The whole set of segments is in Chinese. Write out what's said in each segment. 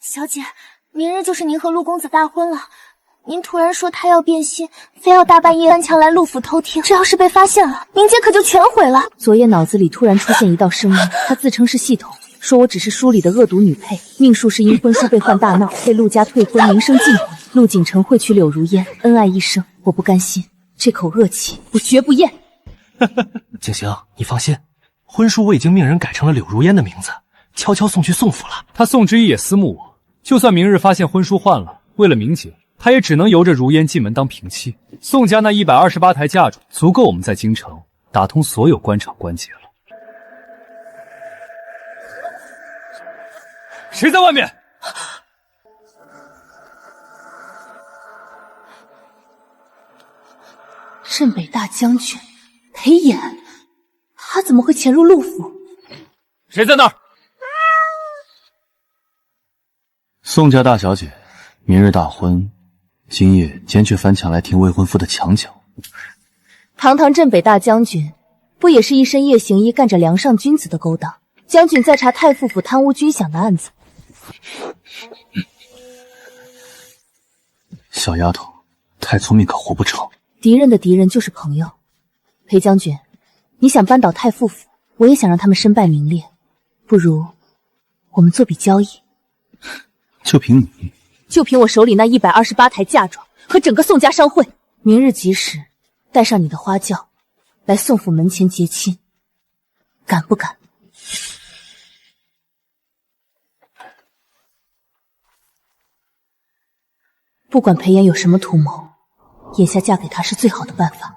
小姐，明日就是您和陆公子大婚了。您突然说他要变心，非要大半夜翻墙来陆府偷听，这要是被发现了，明姐可就全毁了。昨夜脑子里突然出现一道声音，他自称是系统，说我只是书里的恶毒女配，命数是因婚书被换大闹，被陆家退婚，名声尽毁。陆景城会娶柳如烟，恩爱一生，我不甘心，这口恶气我绝不咽。景行，你放心，婚书我已经命人改成了柳如烟的名字，悄悄送去宋府了。他宋之意也私慕我，就算明日发现婚书换了，为了明节，他也只能由着如烟进门当平妻。宋家那128台嫁妆足够我们在京城打通所有官场关节了。谁在外面？镇北大将军裴炎，他怎么会潜入陆府？谁在那儿？宋家大小姐，明日大婚，今夜奸却翻墙来听未婚夫的墙角。堂堂镇北大将军，不也是一身夜行衣干着梁上君子的勾当？将军在查太傅府贪污军饷的案子。小丫头，太聪明可活不成。敌人的敌人就是朋友。裴将军，你想扳倒太傅府，我也想让他们身败名裂，不如我们做笔交易。就凭你？就凭我手里那128台嫁妆和整个宋家商会，明日吉时带上你的花轿来宋府门前结亲，敢不敢？不管裴炎有什么图谋，眼下嫁给他是最好的办法。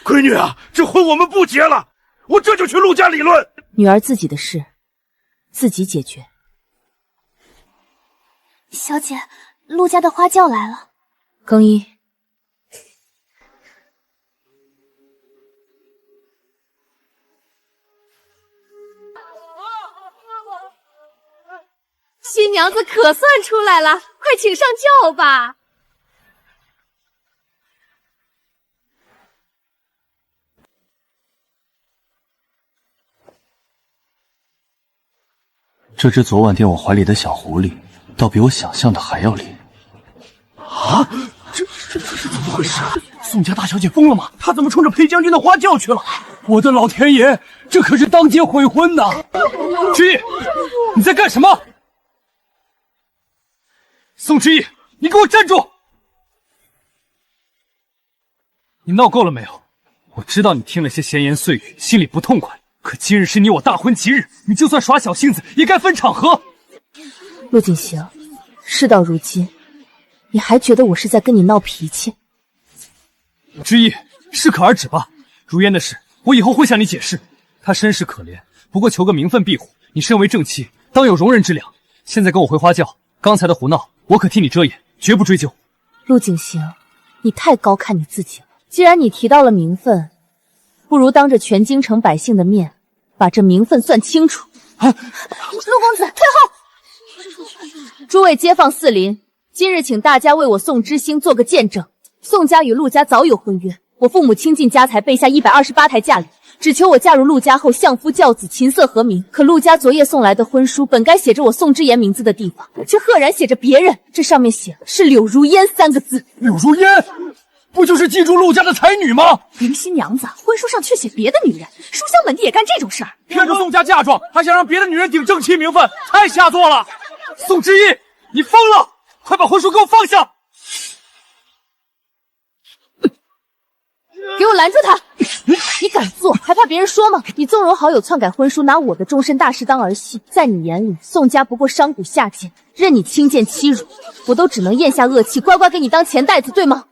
闺女啊，这婚我们不结了，我这就去陆家理论。女儿自己的事自己解决。小姐，陆家的花轿来了。更衣。新娘子可算出来了，快请上轿吧。这只昨晚垫我怀里的小狐狸，倒比我想象的还要灵。啊！这是怎么回事？宋家大小姐疯了吗？她怎么冲着裴将军的花轿去了？我的老天爷，这可是当街悔婚呐！之意，你在干什么？宋之意，你给我站住！你闹够了没有？我知道你听了些闲言碎语，心里不痛快。可今日是你我大婚吉日，你就算耍小性子，也该分场合。陆景行，事到如今，你还觉得我是在跟你闹脾气？之意，适可而止吧。如烟的事，我以后会向你解释。她身世可怜，不过求个名分庇护。你身为正妻，当有容人之良。现在跟我回花轿，刚才的胡闹，我可替你遮掩，绝不追究。陆景行，你太高看你自己了。既然你提到了名分，不如当着全京城百姓的面，把这名分算清楚。陆公子，退后！诸位街坊四邻，今日请大家为我宋之星做个见证。宋家与陆家早有婚约，我父母倾尽家财备下128台嫁礼，只求我嫁入陆家后相夫教子，琴瑟和鸣。可陆家昨夜送来的婚书，本该写着我宋之言名字的地方，却赫然写着别人，这上面写是柳如烟3个字。柳如烟，不就是记住陆家的才女吗？迎新娘子婚书上却写别的女人，书香门第也干这种事儿？骗着宋家嫁妆，还想让别的女人顶正妻名分，太下作了！宋之意，你疯了！快把婚书给我放下！给我拦住他！你敢做，还怕别人说吗？你纵容好友篡改婚书，拿我的终身大事当儿戏，在你眼里，宋家不过商贾下贱，任你轻贱欺辱，我都只能咽下恶气，乖乖给你当钱袋子，对吗？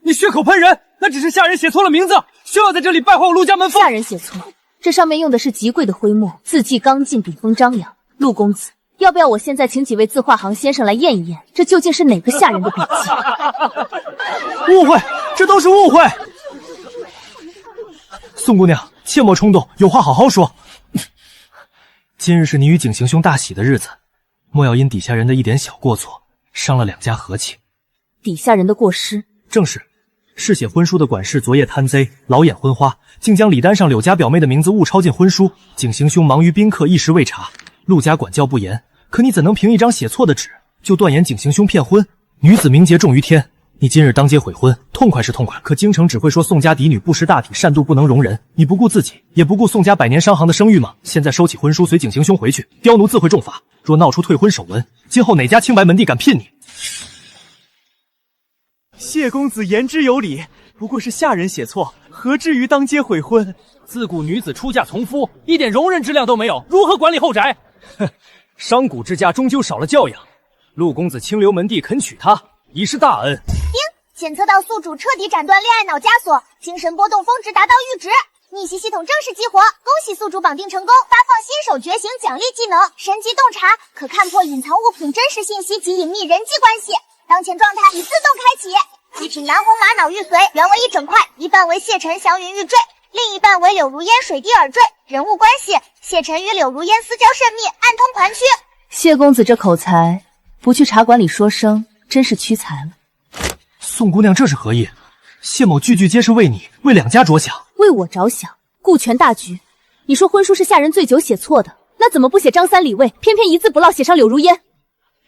你血口喷人，那只是下人写错了名字，休要在这里败坏我陆家门风。下人写错，这上面用的是极贵的徽墨，字迹刚劲，笔锋张扬。陆公子，要不要我现在请几位字画行先生来验一验，这究竟是哪个下人的笔迹？误会，这都是误会。宋姑娘，切莫冲动，有话好好说。今日是你与景行兄大喜的日子，莫要因底下人的一点小过错，伤了两家和气。底下人的过失？正是。试写婚书的管事昨夜贪贼，老眼昏花，竟将礼单上柳家表妹的名字误抄进婚书。景行兄忙于宾客，一时未查。陆家管教不严，可你怎能凭一张写错的纸就断言景行兄骗婚？女子名节重于天，你今日当街悔婚，痛快是痛快，可京城只会说宋家嫡女不识大体，善妒不能容人。你不顾自己，也不顾宋家百年商行的声誉吗？现在收起婚书，随景行兄回去，刁奴自会重罚。若闹出退婚手纹，今后哪家清白门第敢聘你？谢公子言之有理，不过是下人写错，何至于当街悔婚？自古女子出嫁从夫，一点容忍之量都没有，如何管理后宅？哼，商贾之家终究少了教养。陆公子清流门第肯娶她，已是大恩。检测到宿主彻底斩断恋爱脑枷锁，精神波动峰值达到阈值，逆袭系统正式激活，恭喜宿主绑定成功，发放新手觉醒奖励技能神级洞察，可看破隐藏物品真实信息及隐秘人际关系，当前状态已自动开启。极品南红玛瑙玉髓原为一整块，一半为谢晨祥云玉坠，另一半为柳如烟水滴耳坠。人物关系：谢晨与柳如烟私交甚密，暗通款曲。谢公子这口才，不去茶馆里说声，真是屈才了。宋姑娘这是何意？谢某句句皆是为你，为两家着想。为我着想，顾全大局。你说婚书是下人醉酒写错的，那怎么不写张三李卫，偏偏一字不落写上柳如烟？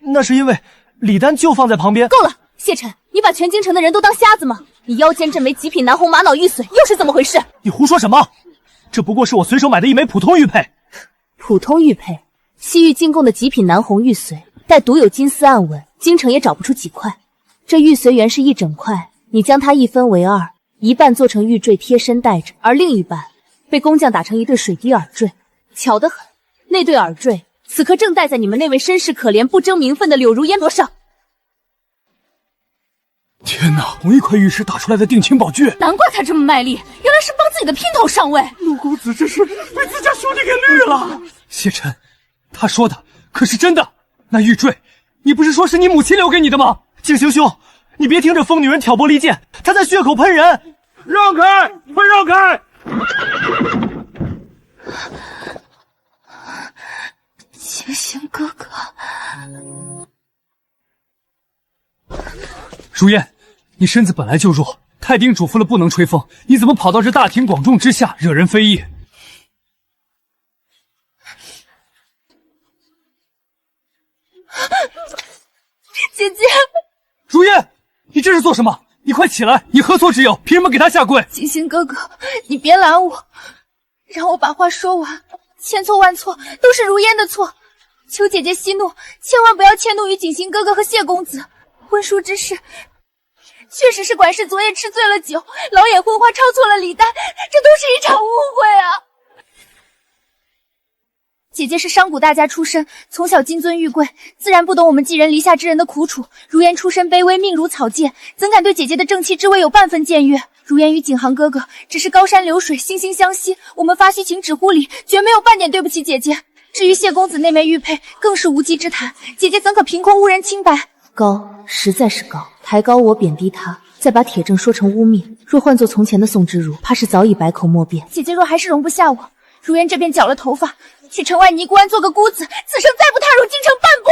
那是因为李丹就放在旁边。够了，谢晨，你把全京城的人都当瞎子吗？你腰间这枚极品南红玛瑙玉髓又是怎么回事？你胡说什么？这不过是我随手买的一枚普通玉佩。普通玉佩？西域进贡的极品南红玉髓，带独有金丝暗纹，京城也找不出几块。这玉髓原是一整块，你将它一分为二，一半做成玉坠贴身戴着，而另一半被工匠打成一对水滴耳坠。巧得很，那对耳坠此刻正戴在你们那位身世可怜、不争名分的柳如烟头上。天哪，同一块玉石打出来的定情宝具，难怪他这么卖力，原来是帮自己的姘头上位。陆公子这是被自家兄弟给绿了。谢晨，他说的可是真的？那玉坠，你不是说是你母亲留给你的吗？景行兄，你别听这疯女人挑拨离间，她在血口喷人！让开，快让开！景行哥哥，如烟，你身子本来就弱，太丁嘱咐了不能吹风，你怎么跑到这大庭广众之下，惹人非议？姐姐，如烟，你这是做什么？你快起来！你何错之有？凭什么给他下跪？景行哥哥，你别拦我，让我把话说完。千错万错，都是如烟的错，求姐姐息怒，千万不要迁怒于景行哥哥和谢公子。婚书之事，确实是管事昨夜吃醉了酒，老眼昏花抄错了礼单，这都是一场误会啊！姐姐是商贾大家出身，从小金尊玉贵，自然不懂我们寄人篱下之人的苦楚。如烟出身卑微，命如草芥，怎敢对姐姐的正气之威有半分僭越？如烟与景行哥哥只是高山流水，惺惺相惜，我们发须情，止乎礼，绝没有半点对不起姐姐。至于谢公子那枚玉佩，更是无稽之谈，姐姐怎可凭空污人清白？高，实在是高，抬高我，贬低他，再把铁证说成污蔑。若换作从前的宋之如，怕是早已百口莫辩。姐姐若还是容不下我，如烟这边绞了头发，去城外尼姑庵做个姑子，此生再不踏入京城半步。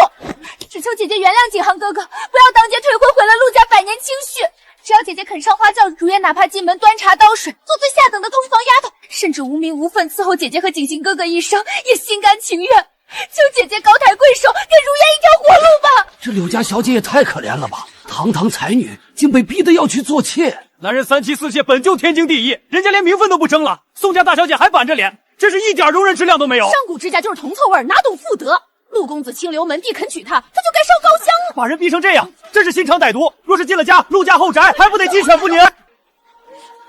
只求姐姐原谅景行哥哥，不要当街退婚，毁了陆家百年清序。只要姐姐肯上花轿，如烟哪怕进门端茶倒水，做最下等的通房丫头，甚至无名无分伺候姐姐和景行哥哥一生，也心甘情愿。求姐姐高抬贵手，给如烟一条活路吧！这柳家小姐也太可怜了吧！堂堂才女，竟被逼得要去做妾。男人三妻四妾本就天经地义，人家连名分都不争了，宋家大小姐还板着脸，真是一点容忍之量都没有。上古之家就是铜臭味，哪懂妇德？陆公子清流门第肯娶她，他就该烧高香了。把人逼成这样，真是心肠歹毒。若是进了家，陆家后宅还不得鸡犬不宁？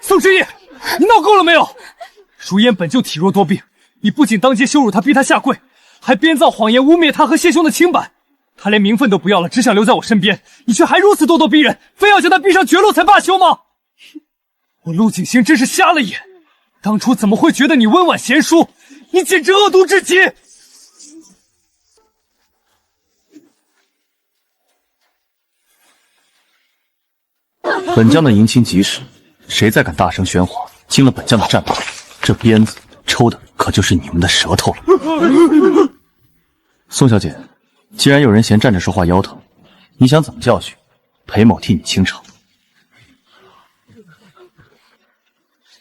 宋之义，你闹够了没有？如烟本就体弱多病，你不仅当街羞辱她，逼她下跪，还编造谎言污蔑她和谢兄的清白。她连名分都不要了，只想留在我身边，你却还如此咄咄逼人，非要将她逼上绝路才罢休吗？我陆景行真是瞎了眼，当初怎么会觉得你温婉贤淑？你简直恶毒至极！本将的迎亲吉时，谁再敢大声喧哗，惊了本将的战马，这鞭子抽的可就是你们的舌头了。宋小姐，既然有人嫌站着说话腰疼，你想怎么教训？裴某替你清场。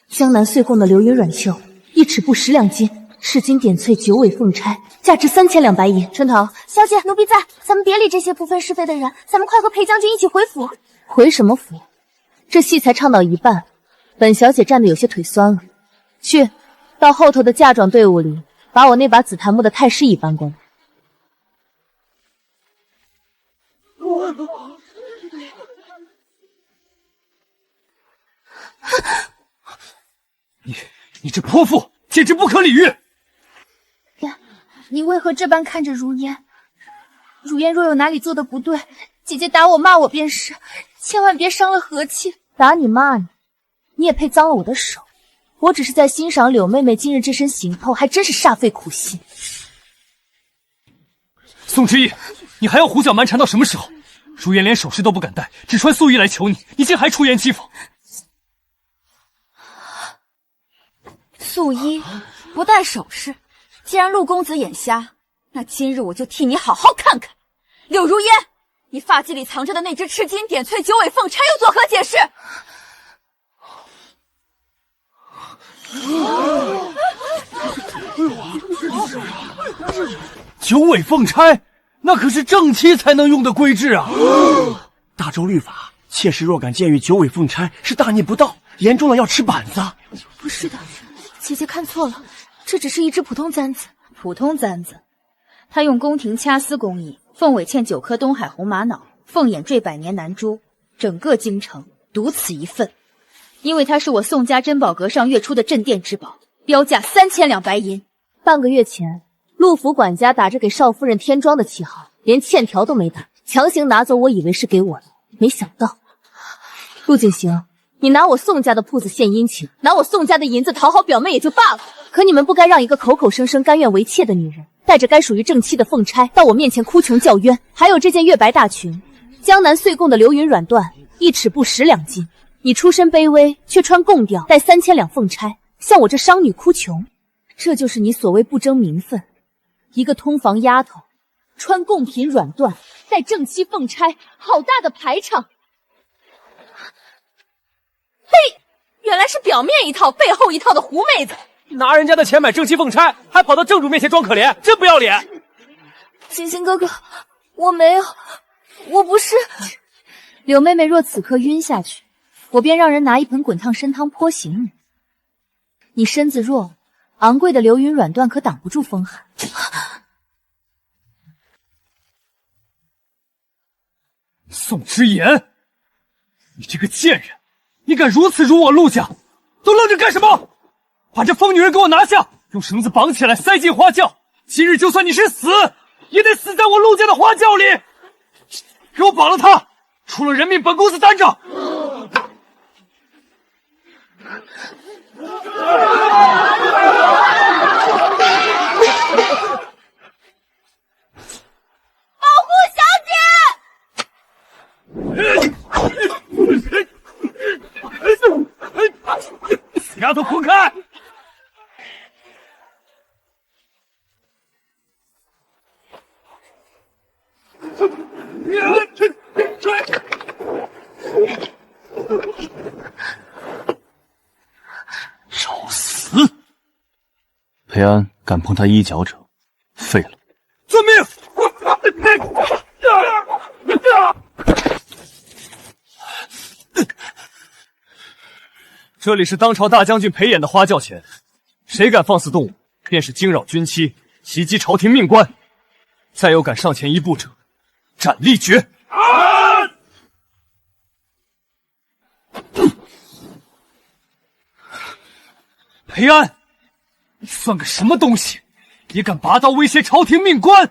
江南岁贡的流云软袖，1尺布10两金，赤金点翠九尾凤钗，价值3200白银。春桃，小姐，奴婢在，咱们别理这些不分是非的人，咱们快和裴将军一起回府。回什么府？这戏才唱到一半，本小姐站得有些腿酸了。去，到后头的嫁妆队伍里，把我那把紫檀木的太师椅搬过来。你这泼妇，简直不可理喻！你为何这般看着如烟？如烟若有哪里做的不对，姐姐打我骂我便是，千万别伤了和气。打你骂你，你也配脏了我的手？我只是在欣赏柳妹妹今日这身行头，还真是煞费苦心。宋之意，你还要胡搅蛮缠到什么时候？如烟连首饰都不敢戴，只穿素衣来求你，你竟还出言讥讽！素衣不戴首饰，既然陆公子眼瞎，那今日我就替你好好看看。柳如烟，你发髻里藏着的那只赤金点翠九尾凤钗又作何解释？九尾凤钗，那可是正妻才能用的规制啊！大周律法，妾室若敢僭越九尾凤钗，是大逆不道，严重了要吃板子。不是的，姐姐看错了，这只是一只普通簪子。普通簪子，他用宫廷掐丝工艺，凤尾嵌9颗东海红玛瑙，凤眼缀百年南珠，整个京城独此一份。因为它是我宋家珍宝阁上月出的镇店之宝，标价3000两白银。半个月前，陆府管家打着给少夫人添妆的旗号，连欠条都没打，强行拿走，我以为是给我的，没想到。陆景行，你拿我宋家的铺子献殷勤，拿我宋家的银子讨好表妹也就罢了，可你们不该让一个口口声声甘愿为妾的女人，带着该属于正妻的凤钗到我面前哭穷叫冤。还有这件月白大裙，江南岁贡的流云软缎，1尺布10两金。你出身卑微，却穿贡吊，带3000两凤钗，像我这商女哭穷，这就是你所谓不争名分。一个通房丫头，穿贡品软缎，带正妻凤钗，好大的排场！嘿，原来是表面一套，背后一套的狐妹子。拿人家的钱买正妻凤钗，还跑到正主面前装可怜，真不要脸！景行哥哥，我没有，我不是。柳妹妹若此刻晕下去，我便让人拿一盆滚烫参汤泼醒你。你身子弱，昂贵的流云软缎可挡不住风寒。宋之言，你这个贱人，你敢如此辱我陆家，都愣着干什么？把这疯女人给我拿下，用绳子绑起来，塞进花轿。今日就算你是死，也得死在我陆家的花轿里。给我绑了她，出了人命，本公子担着。保护小姐！死丫头，滚开！找死！裴安敢碰他衣角者，废了！遵命！这里是当朝大将军裴衍的花轿前，谁敢放肆动武，便是惊扰军期，袭击朝廷命官。再有敢上前一步者，斩立决！裴安，你算个什么东西，也敢拔刀威胁朝廷命官？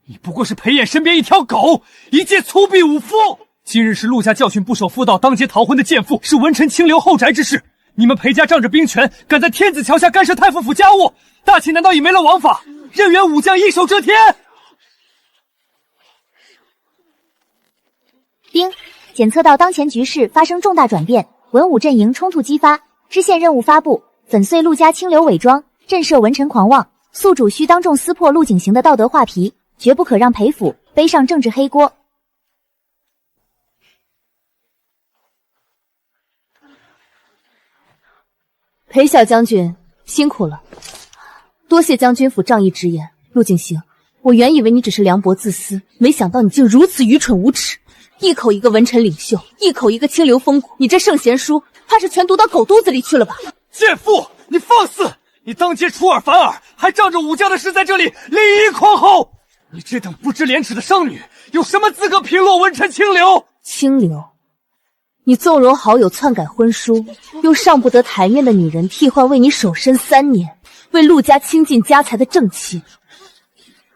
你不过是裴衍身边一条狗，一介粗鄙武夫。今日是陆家教训不守妇道、当街逃婚的贱妇，是文臣清流后宅之事。你们裴家仗着兵权，敢在天子桥下干涉太傅府家务，大秦难道已没了王法？任员武将一手遮天？丁，检测到当前局势发生重大转变，文武阵营冲突激发，支线任务发布：粉碎陆家清流伪装，震慑文臣狂妄。宿主需当众撕破陆景行的道德画皮，绝不可让裴府背上政治黑锅。裴小将军辛苦了。多谢将军府仗义直言，陆景行，我原以为你只是凉薄自私，没想到你竟如此愚蠢无耻。一口一个文臣领袖，一口一个清流风骨，你这圣贤书怕是全读到狗肚子里去了吧？贱妇，你放肆！你当街出尔反尔，还仗着武家的事在这里利益匡后！你这等不知廉耻的商女，有什么资格评落文臣清流？清流？你纵容好友篡改婚书，又上不得台面的女人替换为你守身3年，为陆家倾尽家财的正妻，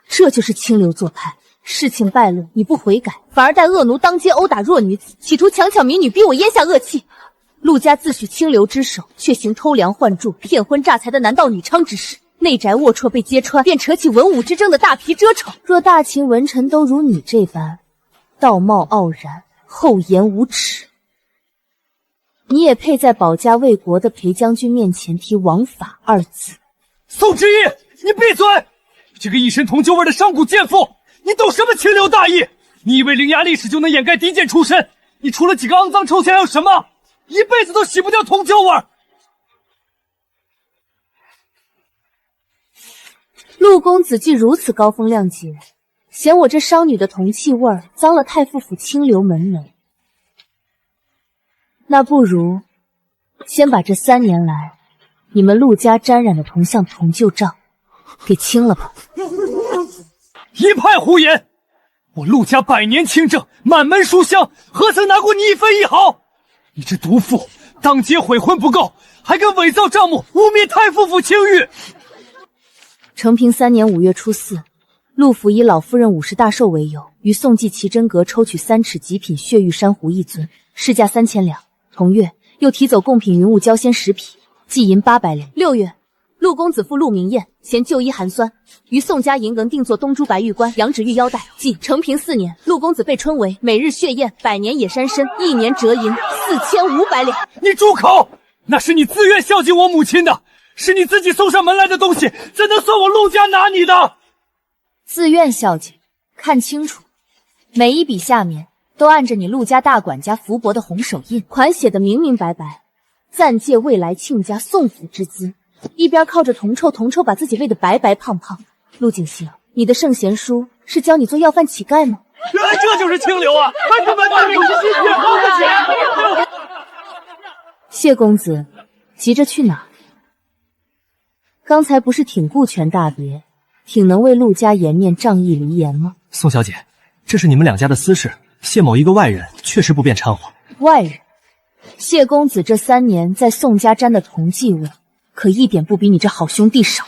这就是清流做派。事情败露，你不悔改，反而带恶奴当街殴打弱女子，企图强抢民女，逼我咽下恶气。陆家自诩清流之首，却行偷梁换柱、骗婚诈财的男盗女娼之事，内宅龌龊被揭穿，便扯起文武之争的大皮遮丑。若大秦文臣都如你这般道貌傲然、厚颜无耻，你也配在保家卫国的裴将军面前提王法2字。宋之义，你闭嘴！这个一身铜臭味的商贾贱妇，你懂什么清流大义？你以为伶牙俐齿就能掩盖低贱出身？你除了几个肮脏臭钱还有什么？一辈子都洗不掉铜臭味。陆公子既如此高风亮节，嫌我这商女的铜气味儿脏了太傅府清流门楣，那不如先把这3年来你们陆家沾染的铜像铜旧账给清了吧。一派胡言！我陆家100年清正，满门书香，何曾拿过你1分1毫？你这毒妇，当街悔婚不够，还敢伪造账目，污蔑太傅府清誉。承平3年5月初4，陆府以老夫人50大寿为由，于宋记奇珍阁抽取3尺极品血玉珊瑚1尊，市价3000两。同月，又提走贡品云雾蛟仙10匹，计银800两。6月，陆公子父陆明彦嫌旧衣寒酸，于宋家银埂定做东珠白玉冠、羊脂玉腰带。即承平4年，陆公子被春为每日血宴、100年野山参，1年折银4500两。你住口！那是你自愿孝敬我母亲的，是你自己送上门来的东西，怎能算我陆家拿你的？自愿孝敬，看清楚，每一笔下面都按着你陆家大管家福伯的红手印，款写的明明白白，暂借未来亲家宋府之资。一边靠着铜臭把自己喂得白白胖胖。陆景行，你的圣贤书是教你做要饭乞丐吗？原来这就是清流啊！还他妈的有些血光的钱！谢公子，急着去哪？刚才不是挺顾全大别，挺能为陆家颜面仗义离言吗？宋小姐，这是你们2家的私事，谢某一个外人确实不便掺和。外人？谢公子这3年在宋家沾的铜迹味，可一点不比你这好兄弟少。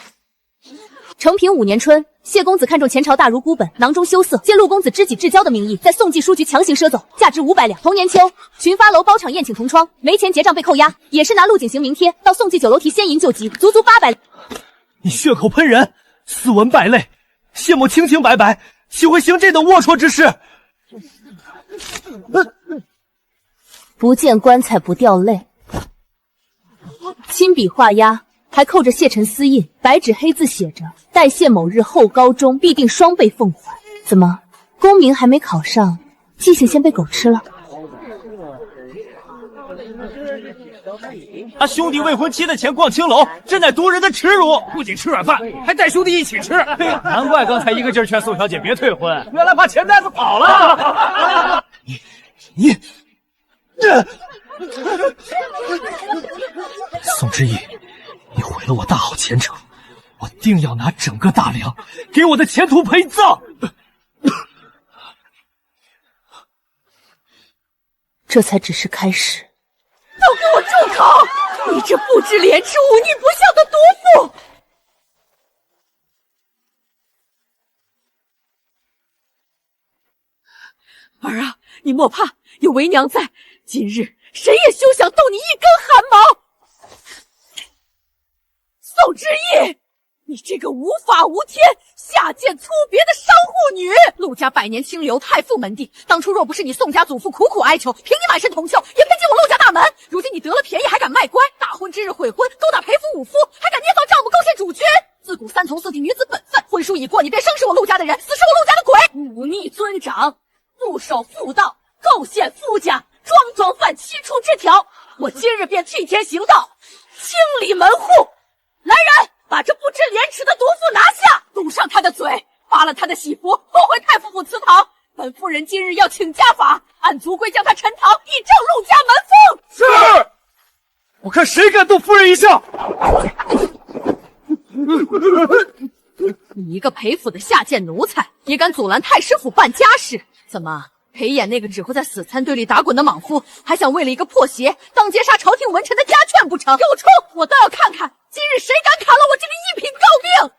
承平5年春，谢公子看中前朝大儒孤本，囊中羞涩，借陆公子知己至交的名义，在宋记书局强行赊走，价值500两。同年秋，群发楼包场宴请同窗，没钱结账被扣押，也是拿陆景行名贴到宋记酒楼提先银救急，足800两。你血口喷人，斯文败类，谢某清清白白，岂会行这等龌龊之事？不见棺材不掉泪，亲笔画押，还扣着谢晨私印，白纸黑字写着待谢某日后高中必定双倍奉还。怎么，功名还没考上，记性先被狗吃了？他兄弟未婚妻的钱逛青楼，这乃夺人的耻辱！不仅吃软饭，还带兄弟一起吃。难怪刚才一个劲儿劝宋小姐别退婚，原来怕钱袋子跑了。你宋之义，你毁了我大好前程，我定要拿整个大梁给我的前途陪葬。这才只是开始。都给我住口！你这不知廉耻、忤逆不孝的毒妇！儿啊，你莫怕，有为娘在，今日谁也休想动你一根汗毛！宋之义，你这个无法无天、下贱粗别的商户女！陆家100年清流，太傅门第，当初若不是你宋家祖父苦苦哀求，凭你满身铜臭，也配进我陆家大门。如今你得了便宜，还敢卖乖，大婚之日悔婚，勾搭裴府武夫，还敢捏造账目构陷主君。自古3从4体女子本分，婚书已过，你便生是我陆家的人，死是我陆家的鬼。忤逆尊长，不守妇道，构陷夫家，桩犯7出之条。我今日便替天行道，清理门户。来人，把这不知廉耻的毒妇拿下，堵上他的嘴，扒了他的喜服，拖回太傅府祠堂。本夫人今日要请家法，按族规将他陈堂，以正陆家门风。是，我看谁敢动夫人一下！你一个裴府的下贱奴才，也敢阻拦太师府办家事？怎么，裴衍那个只会在死残堆里打滚的莽夫，还想为了一个破鞋，当街杀朝廷文臣的家眷不成？给我冲！我倒要看看，今日谁敢砍了我这个一品诰命！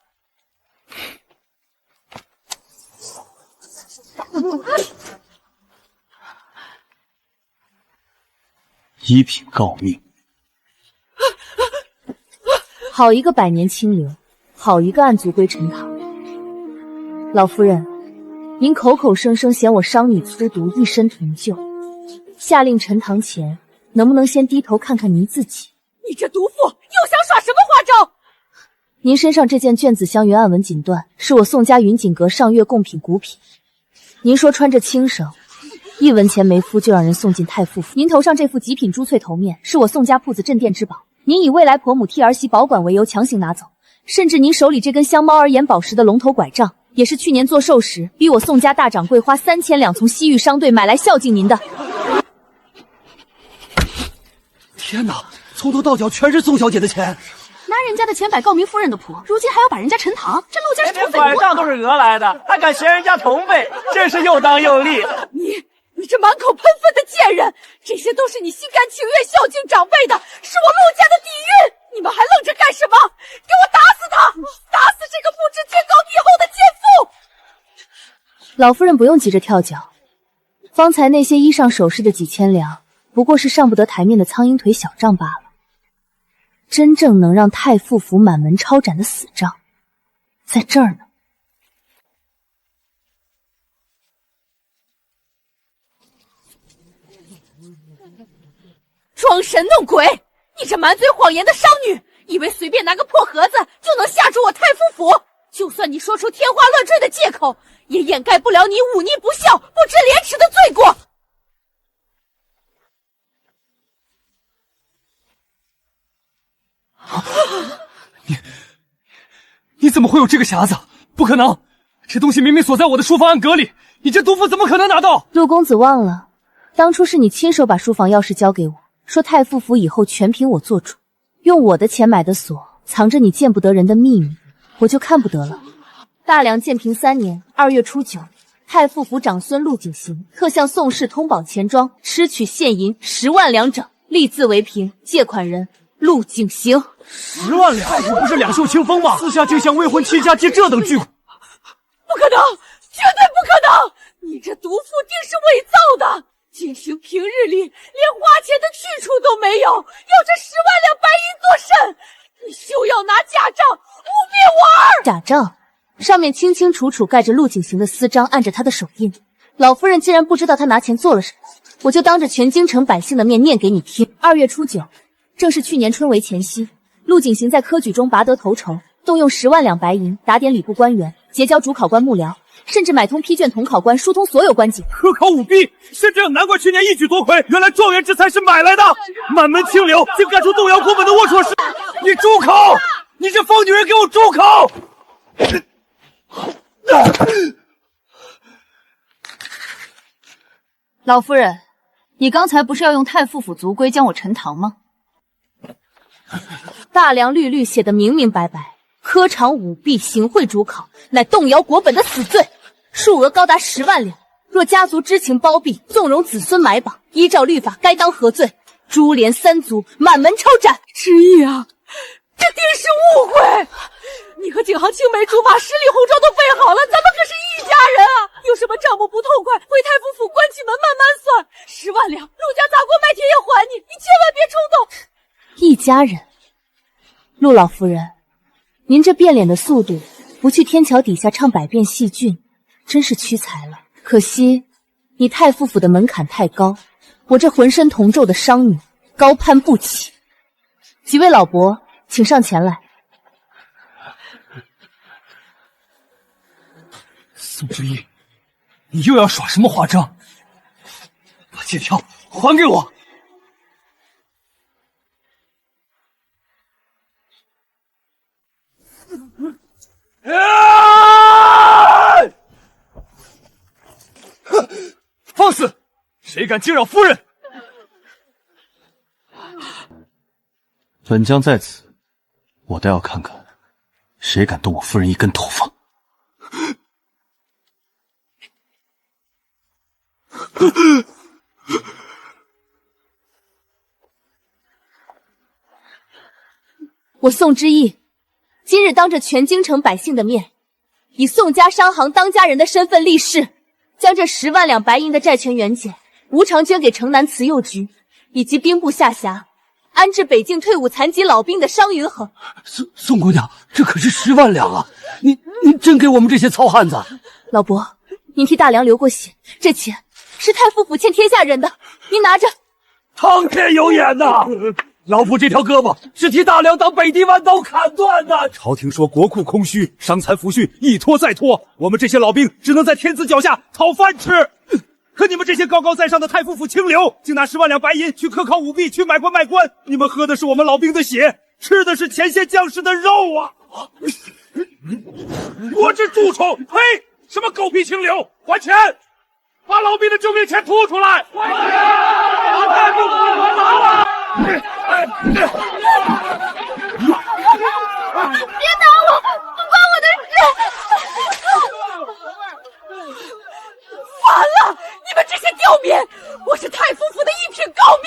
一品诰命，好一个百年清流，好一个按族规陈堂。老夫人，您口口声声嫌我商女粗毒，一身铜臼，下令陈堂前，能不能先低头看看您自己？你这毒妇又想耍什么花招？您身上这件卷子香云暗纹锦缎，是我宋家云锦阁上月贡品古品。您说穿着轻省，1文钱没付就让人送进太傅府。您头上这副极品珠翠头面，是我宋家铺子镇店之宝。您以未来婆母替儿媳保管为由强行拿走，甚至您手里这根镶猫儿眼宝石的龙头拐杖，也是去年做寿时逼我宋家大掌柜花3000两从西域商队买来孝敬您的。天哪，从头到脚全是宋小姐的钱！拿人家的钱摆诰明夫人的谱，如今还要把人家陈堂，这陆家是土匪。拐杖都是讹来的，还敢嫌人家同辈，真是又当又立。你这满口喷粪的贱人，这些都是你心甘情愿孝敬长辈的，是我陆家的底蕴，你们还愣着干什么？给我打死他！打死这个不知天高地厚的奸妇！老夫人不用急着跳脚，方才那些衣上首饰的几千两，不过是上不得台面的苍蝇腿小账罢了。真正能让太傅府满门抄斩的死账，在这儿呢。装神弄鬼！你这满嘴谎言的商女，以为随便拿个破盒子就能吓住我太傅府？就算你说出天花乱坠的借口，也掩盖不了你忤逆不孝、不知廉耻的罪过。你怎么会有这个匣子？不可能！这东西明明锁在我的书房暗格里，你这毒妇怎么可能拿到？陆公子忘了，当初是你亲手把书房钥匙交给我，说太傅府以后全凭我做主，用我的钱买的锁，藏着你见不得人的秘密，我就看不得了。大梁建平3年2月初9，太傅府长孙陆景行特向宋氏通宝钱庄吃取现银10万两整，立字为凭，借款人陆景行。10万两，我不是两袖清风吗？私下竟向未婚妻家借这等巨款，不可能，绝对不可能！你这毒妇定是伪造的，景行平日里连花钱的去处都没有，要这10万两白银做甚？你休要拿假账污蔑我儿！假账上面清清楚楚盖着陆景行的私章，按着他的手印。老夫人既然不知道他拿钱做了什么，我就当着全京城百姓的面念给你听。2月初9，正是去年春闱前夕，陆景行在科举中拔得头筹，动用10万两白银打点礼部官员，结交主考官幕僚，甚至买通批卷统考官，疏通所有关节，科考舞弊，是这样，难怪去年一举夺魁。原来状元之才是买来的，满门清流，竟干出动摇国本的龌龊事！你住口！你这疯女人，给我住口！老夫人，你刚才不是要用太傅府族规将我陈堂吗？大梁律律写得明明白白，科场舞弊行贿主考，乃动摇国本的死罪，数额高达10万两。若家族知情包庇，纵容子孙买榜，依照律法该当何罪？株连3族，满门抄斩。知意啊，这定是误会！你和景行青梅竹马，十里红妆都备好了，咱们可是一家人啊！有什么账目不痛快，回太傅府关起门慢慢算。10万两，陆家砸锅卖铁也还你，你千万别冲动。一家人，陆老夫人，您这变脸的速度，不去天桥底下唱百变戏俊，真是屈才了。可惜你太傅府的门槛太高，我这浑身铜皱的商女高攀不起。几位老伯，请上前来。宋之意，你又要耍什么花招？把借条还给我！放肆！谁敢惊扰夫人？本将在此，我倒要看看，谁敢动我夫人一根头发。我宋之义，今日当着全京城百姓的面，以宋家商行当家人的身份立誓，将这10万两白银的债权原件无偿捐给城南慈幼局以及兵部下辖安置北境退伍残疾老兵的商云恒。宋姑娘，这可是10万两啊！你真给我们这些糙汉子？老伯，您替大梁流过血，这钱是太傅府欠天下人的，您拿着。苍天有眼呐！老夫这条胳膊是替大梁当北地弯刀砍断的。朝廷说国库空虚，伤残抚恤一拖再拖，我们这些老兵只能在天子脚下讨饭吃。可你们这些高高在上的太傅府清流，竟拿10万两白银去克靠舞弊，去买官卖官。你们喝的是我们老兵的血，吃的是前线将士的肉啊！我这蛀虫！呸！什么狗屁清流！还钱！把老兵的救命钱吐出来！还钱！把太傅府还了！别打我，不关我的事！完了，你们这些刁民！我是太傅府的一品诰命，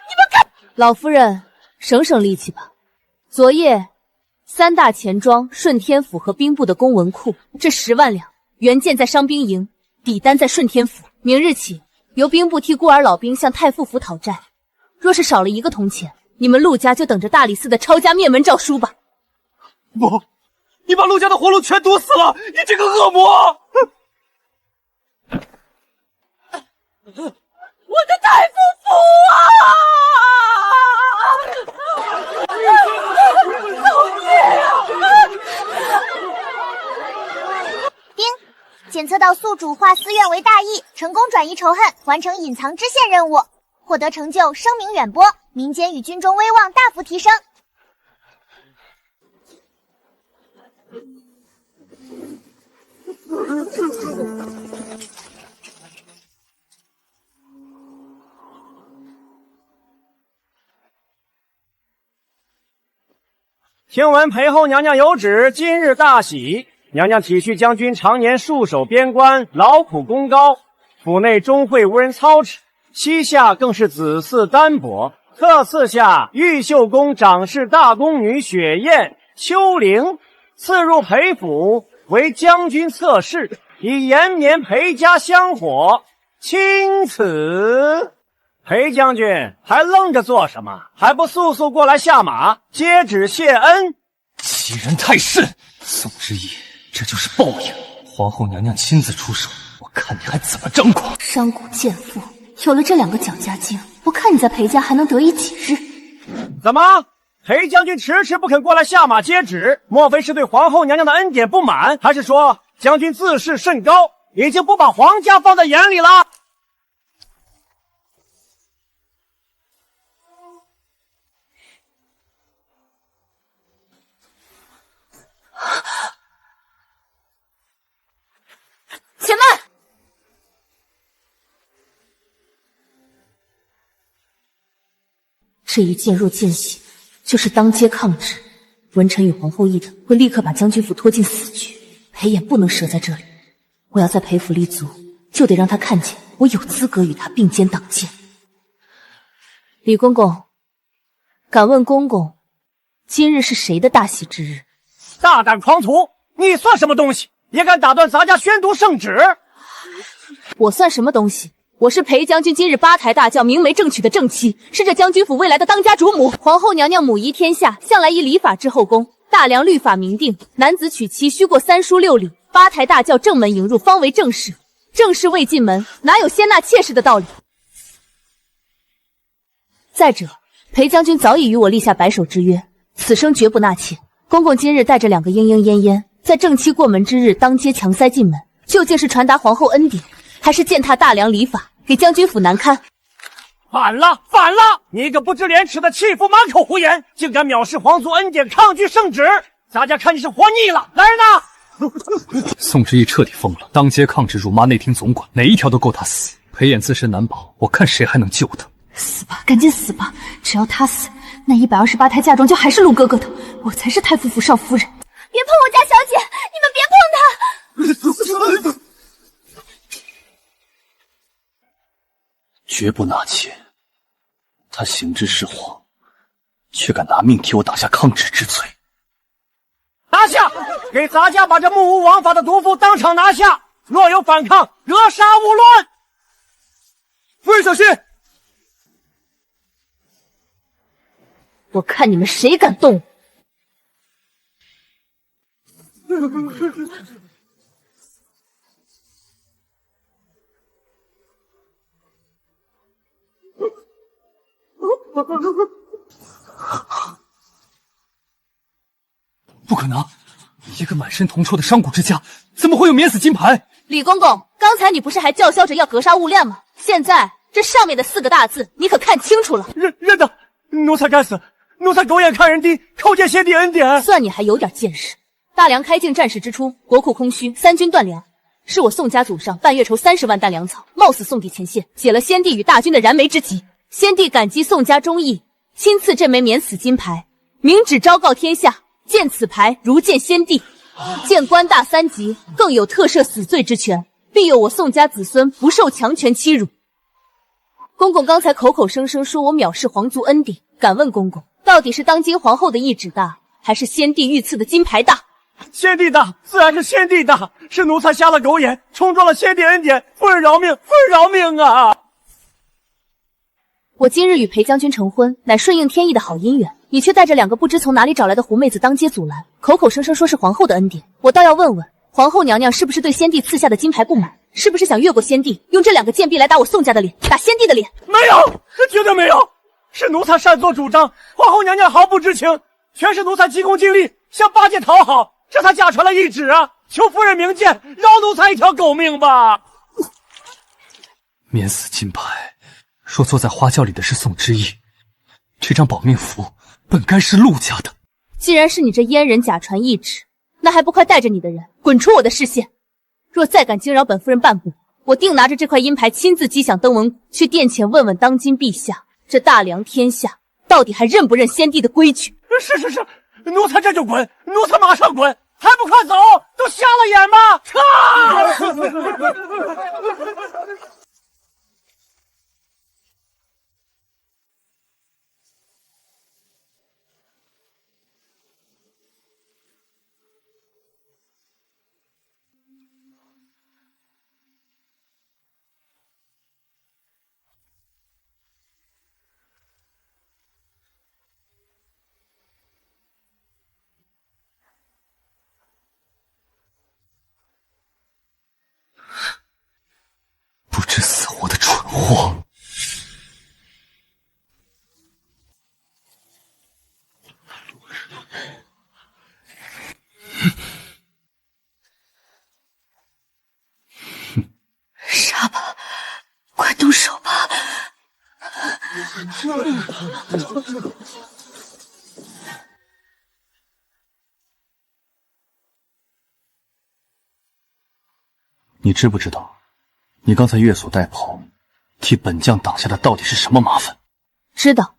你们敢！老夫人，省省力气吧。昨夜3大钱庄、顺天府和兵部的公文库，这10万两原件在伤兵营，底单在顺天府。明日起，由兵部替孤儿老兵向太傅府讨债。若是少了1个铜钱，你们陆家就等着大理寺的抄家灭门诏书吧。不，你把陆家的活路全堵死了！你这个恶魔！我的太傅府啊！造孽啊！丁，检测到宿主化私怨为大义，成功转移仇恨，完成隐藏支线任务，获得成就，声名远播，民间与军中威望大幅提升。听闻裴后娘娘有旨，今日大喜。娘娘体恤将军常年戍守边关，劳苦功高，府内终会无人操持，膝下更是子嗣单薄，特赐下玉秀宫长侍大宫女雪雁、秋玲，赐入裴府为将军侧室，以延绵裴家香火。钦此。裴将军还愣着做什么？还不速速过来下马，接旨谢恩！欺人太甚！宋之义，这就是报应。皇后娘娘亲自出手，我看你还怎么张狂！商贾贱妇，有了这2个蒋家精，我看你在裴家还能得意几日？怎么，裴将军迟迟不肯过来下马接旨，莫非是对皇后娘娘的恩典不满，还是说将军自视甚高，已经不把皇家放在眼里了？且慢！这一剑若见血，就是当街抗旨。文臣与皇后议的，会立刻把将军府拖进死局。裴衍不能折在这里，我要在裴府立足，就得让他看见我有资格与他并肩挡剑。李公公，敢问公公，今日是谁的大喜之日？大胆狂徒，你算什么东西？也敢打断咱家宣读圣旨？我算什么东西？我是裴将军今日8抬大轿明媒正娶的正妻，是这将军府未来的当家主母。皇后娘娘母仪天下，向来以礼法治后宫。大梁律法明定，男子娶妻须过3书6礼，8抬大轿正门迎入方为正室。正室未进门，哪有先纳妾室的道理？再者，裴将军早已与我立下白首之约，此生绝不纳妾。公公今日带着2个莺莺燕燕，在正妻过门之日当街强塞进门，究竟是传达皇后恩典，还是践踏大梁礼法，给将军府难堪？反了，反了！你一个不知廉耻的弃妇，满口胡言，竟敢藐视皇族恩典，抗拒圣旨！咱家看你是活腻了！来人呐，宋之义彻底疯了，当街抗旨辱骂内廷总管，哪一条都够他死。裴衍自身难保，我看谁还能救他。死吧，赶紧死吧！只要他死，那128胎嫁妆就还是陆哥哥的，我才是太夫府少夫人。别碰我家小姐，你们别碰她！绝不纳妾。他行之是皇，却敢拿命替我挡下抗旨之罪。拿下！给咱家把这目无王法的毒妇当场拿下！若有反抗，格杀勿论！夫人小心！我看你们谁敢动我！不可能！一个满身铜臭的商贾之家，怎么会有免死金牌？李公公，刚才你不是还叫嚣着要格杀勿乱吗？现在这上面的4个大字，你可看清楚了？认得，奴才该死，奴才狗眼看人低，叩见先帝恩典。算你还有点见识。大梁开靖战事之初，国库空虚，3军断粮，是我宋家祖上半月筹30万担粮草，冒死送抵前线，解了先帝与大军的燃眉之急。先帝感激宋家忠义，亲赐这枚免死金牌，明旨昭告天下，见此牌如见先帝，见官大3级，更有特赦死罪之权，必有我宋家子孙不受强权欺辱。公公刚才口口声声说我藐视皇族恩典，敢问公公，到底是当今皇后的懿旨大，还是先帝御赐的金牌大？先帝大，自然是先帝大，是奴才瞎了狗眼，冲撞了先帝恩典，夫人饶命，夫人饶命啊！我今日与裴将军成婚，乃顺应天意的好姻缘，你却带着2个不知从哪里找来的狐妹子当街阻拦，口口声声说是皇后的恩典。我倒要问问，皇后娘娘是不是对先帝赐下的金牌不满？是不是想越过先帝，用这2个贱婢来打我宋家的脸，打先帝的脸？没有，这绝对没有，是奴才擅作主张，皇后娘娘毫不知情，全是奴才急功近利，向八戒讨好，这才假传了懿旨啊！求夫人明鉴，饶奴才一条狗命吧！免死金牌，若坐在花轿里的是宋之义，这张保命符本该是陆家的。既然是你这阉人假传懿旨，那还不快带着你的人滚出我的视线！若再敢惊扰本夫人半步，我定拿着这块阴牌亲自击响登闻鼓，去殿前问问当今陛下，这大梁天下到底还认不认先帝的规矩？是，奴才这就滚，奴才马上滚，还不快走！都瞎了眼吗？不知死活的蠢货！杀吧，快动手吧！你知不知道，你刚才越俎代庖，替本将挡下的到底是什么麻烦？知道，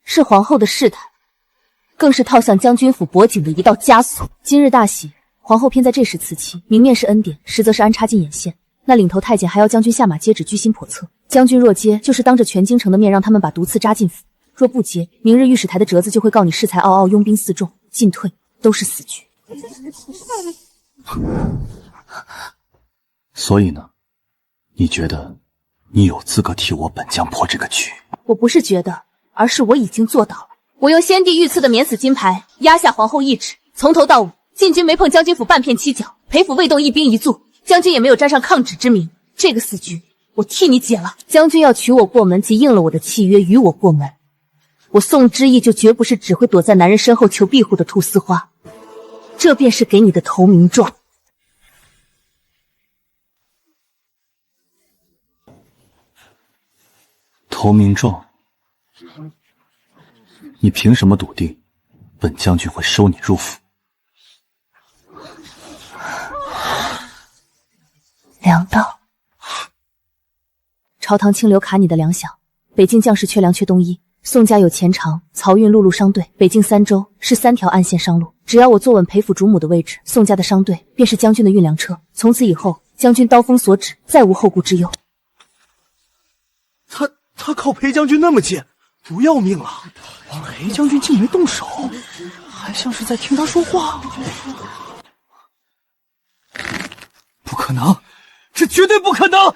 是皇后的试探，更是套向将军府脖颈的一道枷锁。今日大喜，皇后偏在这时辞妻，明面是恩典，实则是安插进眼线。那领头太监还要将军下马接旨，居心叵测。将军若接，就是当着全京城的面让他们把毒刺扎进府；若不接，明日御史台的折子就会告你恃才傲傲，拥兵四众，进退都是死局。所以呢，你觉得你有资格替我本将破这个局？我不是觉得，而是我已经做到了。我用先帝御赐的免死金牌压下皇后懿旨，从头到尾禁军没碰将军府半片七角，裴府未动一兵一卒，将军也没有沾上抗旨之名。这个死局我替你解了。将军要娶我过门，即应了我的契约，与我过门，我宋之义就绝不是只会躲在男人身后求庇护的菟丝花。这便是给你的投名状。投名状？你凭什么笃定本将军会收你入府？粮道。朝堂清流卡你的粮饷，北境将士缺粮缺冬衣。宋家有钱常、漕运陆路商队，北境3州是3条暗线商路。只要我坐稳陪府主母的位置，宋家的商队便是将军的运粮车。从此以后，将军刀锋所指，再无后顾之忧。他靠裴将军那么近，不要命了？裴将军竟没动手，还像是在听他说话。不可能，这绝对不可能！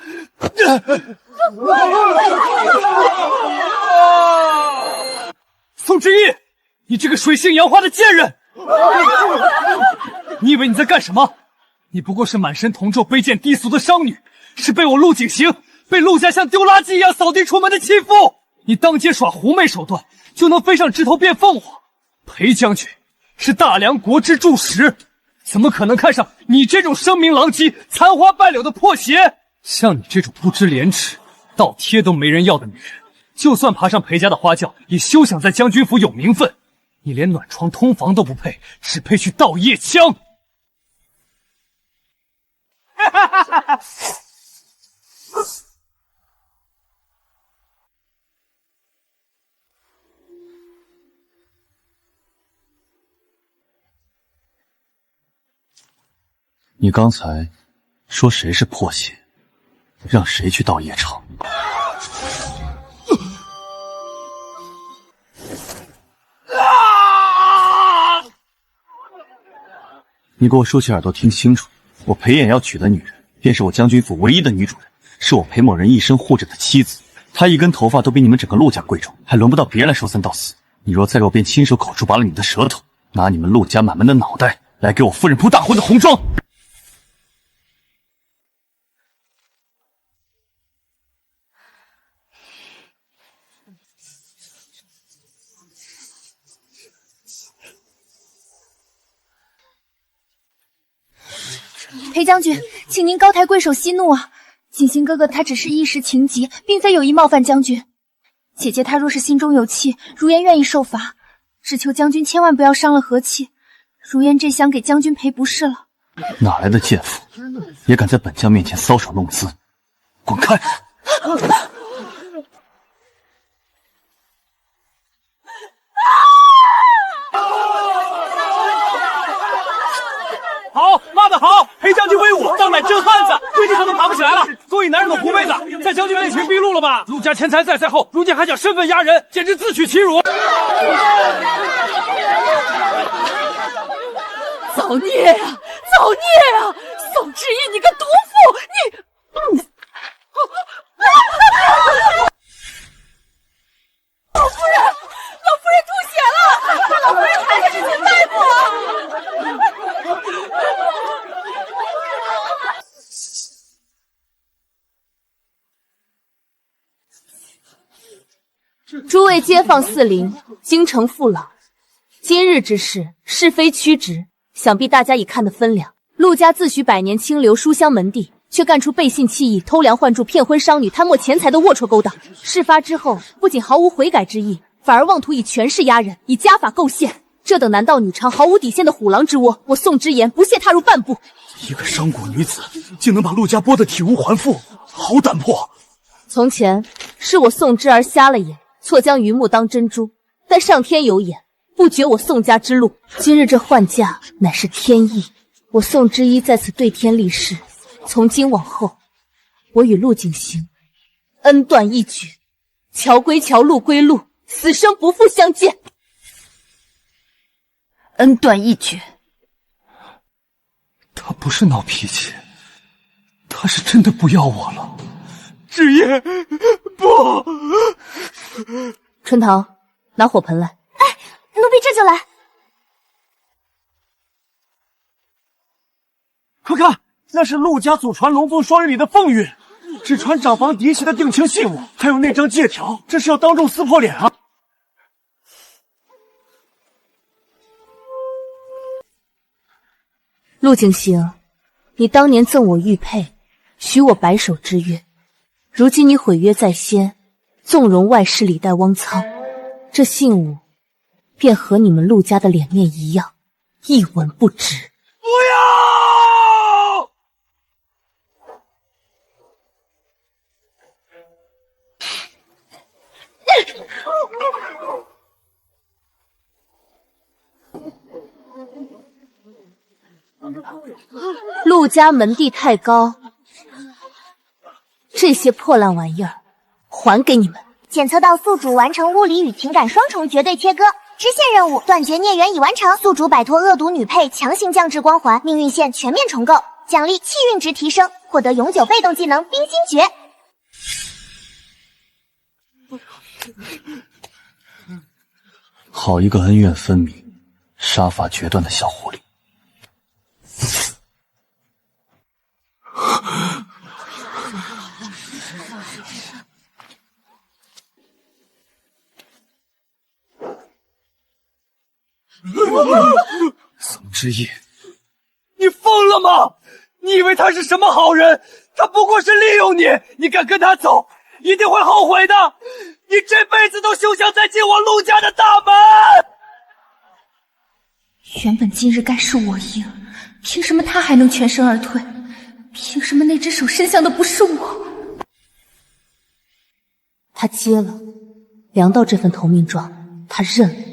宋之义，你这个水性杨花的贱人！你以为你在干什么？你不过是满身铜皱、卑贱低俗的商女，是被我陆景行、被陆家像丢垃圾一样扫地出门的欺负。你当街耍狐媚手段，就能飞上枝头变凤凰？裴将军是大梁国之柱石，怎么可能看上你这种声名狼藉、残花败柳的破鞋？像你这种不知廉耻、倒贴都没人要的女人，就算爬上裴家的花轿，也休想在将军府有名分。你连暖床通房都不配，只配去盗夜枪。你刚才说谁是破鞋，让谁去盗夜场？你给我竖起耳朵听清楚，我裴衍要娶的女人，便是我将军府唯一的女主人，是我裴某人一生护着的妻子。她一根头发都比你们整个陆家贵重，还轮不到别人来说三道四。你若再给我，便亲手口出拔了你的舌头，拿你们陆家满门的脑袋来给我夫人铺大婚的红妆。裴将军，请您高抬贵手息怒啊！景行哥哥他只是一时情急，并非有意冒犯将军。姐姐她若是心中有气，如烟愿意受罚，只求将军千万不要伤了和气。如烟这厢给将军赔不是了。哪来的贱妇，也敢在本将面前搔首弄姿？滚开！好，骂得好！裴将军威武，当乃真汉子，跪地上都爬不起来了。作为男人的狐媚子，在将军面前毕露了吧？陆家钱财在塞后，如今还想身份压人，简直自取其辱！造孽呀！造孽呀！宋之义，你个毒妇！你……老夫人，老夫人吐血了！老夫人快点去请大夫！诸位街坊四邻，京城父老，今日之事，是非曲直，想必大家已看得分量。陆家自诩百年清流，书香门第，却干出背信弃义、偷梁换柱、骗婚商女、贪墨钱财的龌龊勾当。事发之后，不仅毫无悔改之意，反而妄图以权势压人，以家法构陷。这等男盗女娼、毫无底线的虎狼之窝，我宋之言不屑踏入半步。一个商贾女子，竟能把陆家剥得体无完肤，好胆魄！从前是我宋之儿瞎了眼，错将榆木当珍珠，但上天有眼，不绝我宋家之路。今日这换嫁乃是天意，我宋之一在此对天立誓，从今往后，我与陆景行恩断义绝，桥归桥，路归路，死生不复相见。恩断义绝。他不是闹脾气，他是真的不要我了。之夜，不！春桃，拿火盆来。哎，奴婢这就来。快看，那是陆家祖传龙凤双玉里的凤玉，只传长房嫡媳的定情信物，还有那张借条，这是要当众撕破脸啊！陆景行，你当年赠我玉佩，许我白首之约，如今你毁约在先，纵容外室里带汪苍，这信物便和你们陆家的脸面一样，一文不值。不要！陆家门第太高，这些破烂玩意儿还给你们。检测到宿主完成物理与情感双重绝对切割，支线任务断绝孽缘已完成，宿主摆脱恶毒女配强行降智光环，命运线全面重构，奖励气运值提升，获得永久被动技能冰心诀。好一个恩怨分明、杀伐决断的小狐狸！宋之意，你疯了吗？你以为他是什么好人？他不过是利用你，你敢跟他走，一定会后悔的！你这辈子都休想再进我陆家的大门！原本今日该是我赢，凭什么他还能全身而退？凭什么那只手伸向的不是我？他接了梁道这份投命状，他认了。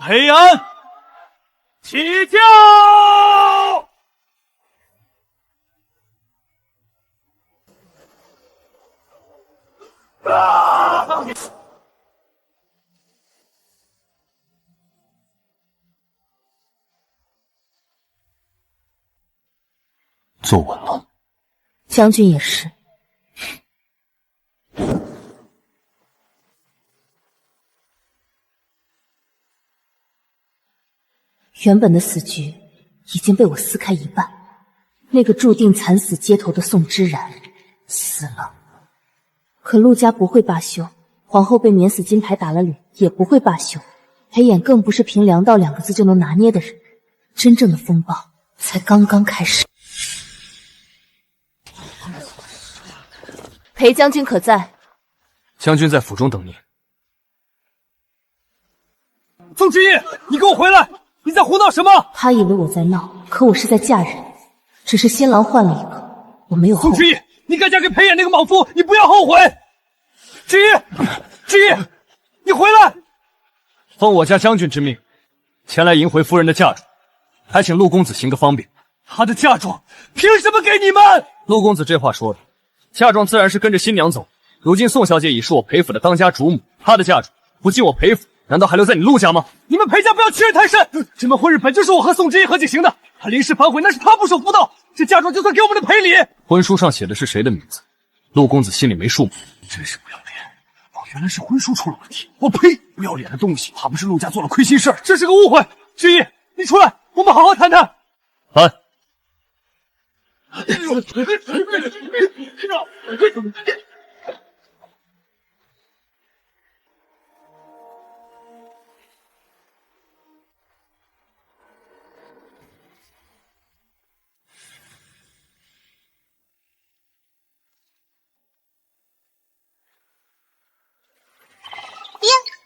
裴安，起轿！坐稳了。将军也是。原本的死局已经被我撕开一半，那个注定惨死街头的宋之然死了。可陆家不会罢休，皇后被免死金牌打了脸也不会罢休，裴衍更不是凭梁道2个字就能拿捏的人，真正的风暴才刚刚开始。裴将军可在？将军在府中等你。宋之意，你给我回来！你在胡闹什么？他以为我在闹，可我是在嫁人，只是新郎换了一个，我没有后悔。宋之意，你敢嫁给裴衍那个莽夫，你不要后悔！之意，之意，你回来！奉我家将军之命，前来迎回夫人的嫁妆，还请陆公子行个方便。他的嫁妆凭什么给你们？陆公子这话说的，嫁妆自然是跟着新娘走。如今宋小姐已是我裴府的当家主母，她的嫁妆不进我裴府，难道还留在你陆家吗？你们裴家不要欺人太甚！这门婚日本就是我和宋之意合计行的，他临时反悔，那是他不守妇道。这嫁妆就算给我们的赔礼。婚书上写的是谁的名字？陆公子心里没数吗？真是不要脸！哦，原来是婚书出了问题。我呸！不要脸的东西，怕不是陆家做了亏心事儿？这是个误会。之意，你出来，我们好好谈谈。来。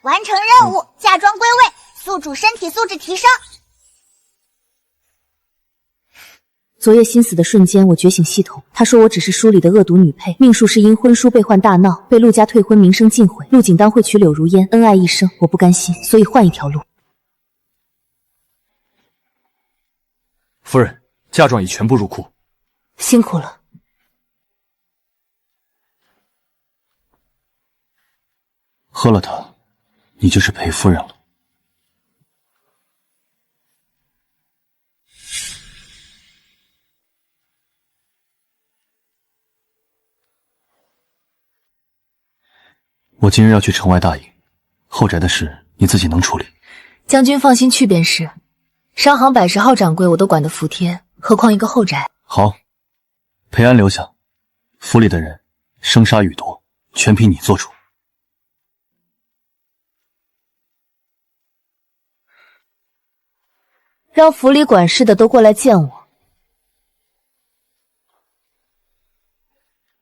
完成任务，嫁妆归位，宿主身体素质提升。昨夜心死的瞬间，我觉醒系统，他说我只是书里的恶毒女配，命数是因婚书被换大闹，被陆家退婚，名声尽毁。陆锦当会娶柳如烟，恩爱一生，我不甘心，所以换一条路。夫人，嫁妆已全部入库。辛苦了。喝了它，你就是裴夫人了。我今日要去城外大营，后宅的事你自己能处理。将军放心去便是。商行110号掌柜我都管得服帖，何况一个后宅。好，裴安留下，府里的人生杀予夺，全凭你做主。让府里管事的都过来见我。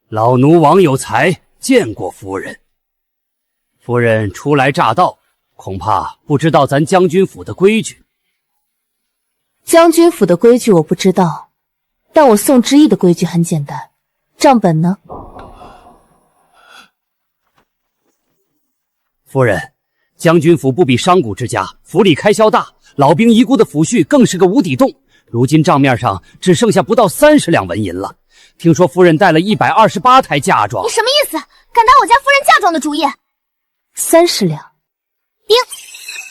老奴王有才见过夫人。夫人初来乍到，恐怕不知道咱将军府的规矩。将军府的规矩我不知道，但我宋之义的规矩很简单。账本呢？夫人，将军府不比商贾之家，府里开销大，老兵遗孤的抚恤更是个无底洞。如今账面上只剩下不到30两纹银了。听说夫人带了128台嫁妆，你什么意思？敢打我家夫人嫁妆的主意？30两。丁，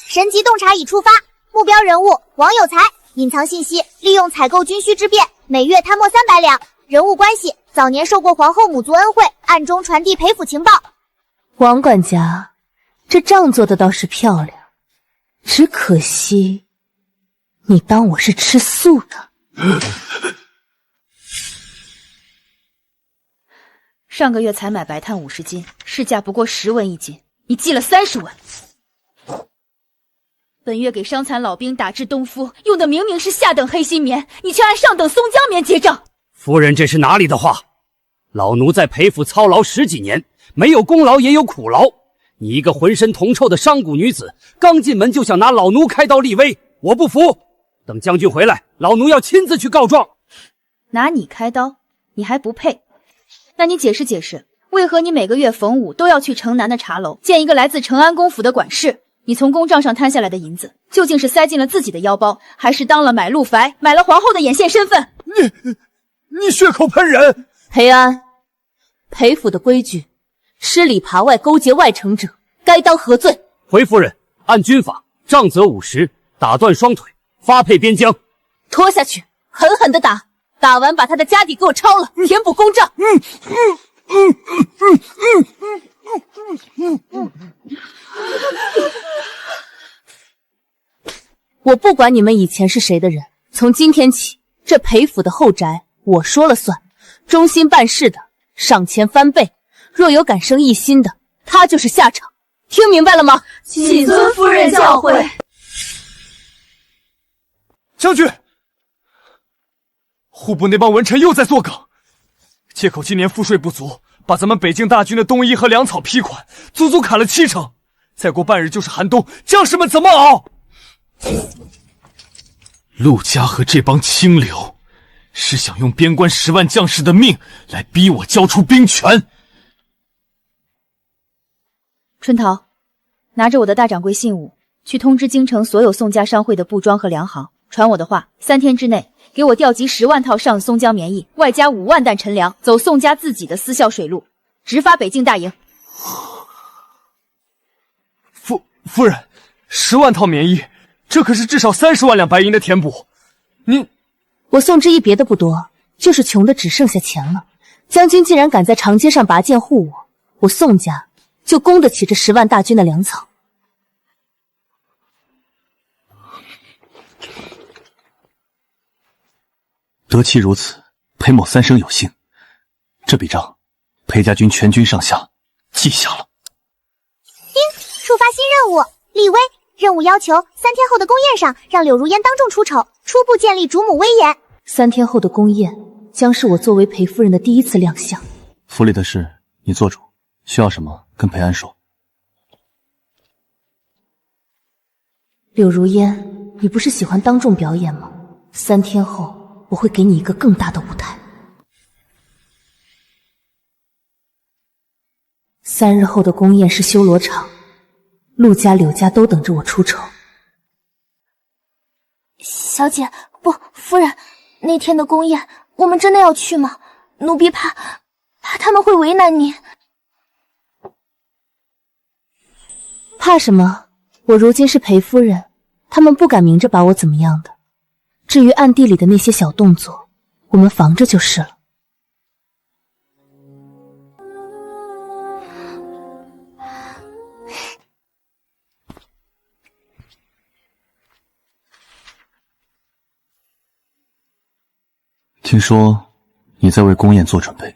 神级洞察已触发，目标人物王有才，隐藏信息，利用采购军需之便，每月贪墨300两。人物关系，早年受过皇后母族恩惠，暗中传递裴府情报。王管家，这账做的倒是漂亮，只可惜你当我是吃素的。上个月才买白炭50斤，市价不过10文1斤，你寄了30文。本月给伤残老兵打制冬敷，用的明明是下等黑心棉，你却按上等松江棉结账。夫人，这是哪里的话？老奴在裴府操劳10几年，没有功劳也有苦劳。你一个浑身铜臭的商贾女子，刚进门就想拿老奴开刀立威，我不服。等将军回来，老奴要亲自去告状。拿你开刀，你还不配？那你解释解释，为何你每个月逢5都要去城南的茶楼见一个来自成安公府的管事？你从公账上摊下来的银子，究竟是塞进了自己的腰包，还是当了买路樊，买了皇后的眼线身份？你血口喷人！裴安，裴府的规矩，失礼扒外勾结外城者，该当何罪？回夫人，按军法，杖责50，打断双腿，发配边疆。拖下去，狠狠的打，打完把他的家底给我抄了，填补公账。我不管你们以前是谁的人，从今天起，这裴府的后宅我说了算，忠心办事的上前翻倍，若有敢生异心的，他就是下场。听明白了吗？谨遵夫人教诲。将军，户部那帮文臣又在作梗，借口今年赋税不足，把咱们北境大军的冬衣和粮草批款足足砍了70%，再过半日就是寒冬，将士们怎么熬？陆家和这帮清流是想用边关10万将士的命来逼我交出兵权。春桃，拿着我的大掌柜信物，去通知京城所有宋家商会的布庄和粮行，传我的话，3天之内给我调集10万套上松江棉衣，外加5万担陈粮，走宋家自己的私校水路，直发北境大营。夫人，10万套棉衣，这可是至少30万两白银的填补。我宋之义别的不多，就是穷的只剩下钱了。将军既然敢在长街上拔剑护我，我宋家就供得起这10万大军的粮草。得其如此，裴某3生有幸。这笔账，裴家军全军上下记下了。丁，触发新任务，立威。任务要求3天后的宫宴上，让柳如烟当众出丑，初步建立主母威严。3天后的宫宴，将是我作为裴夫人的第一次亮相。府里的事你做主，需要什么跟裴安说。柳如烟，你不是喜欢当众表演吗？3天后，我会给你一个更大的舞台。3日后的宫宴是修罗场，陆家、柳家都等着我出丑。小姐，不，夫人，那天的宫宴，我们真的要去吗？奴婢怕他们会为难您。怕什么？我如今是裴夫人，他们不敢明着把我怎么样的。至于暗地里的那些小动作，我们防着就是了。听说你在为宫宴做准备。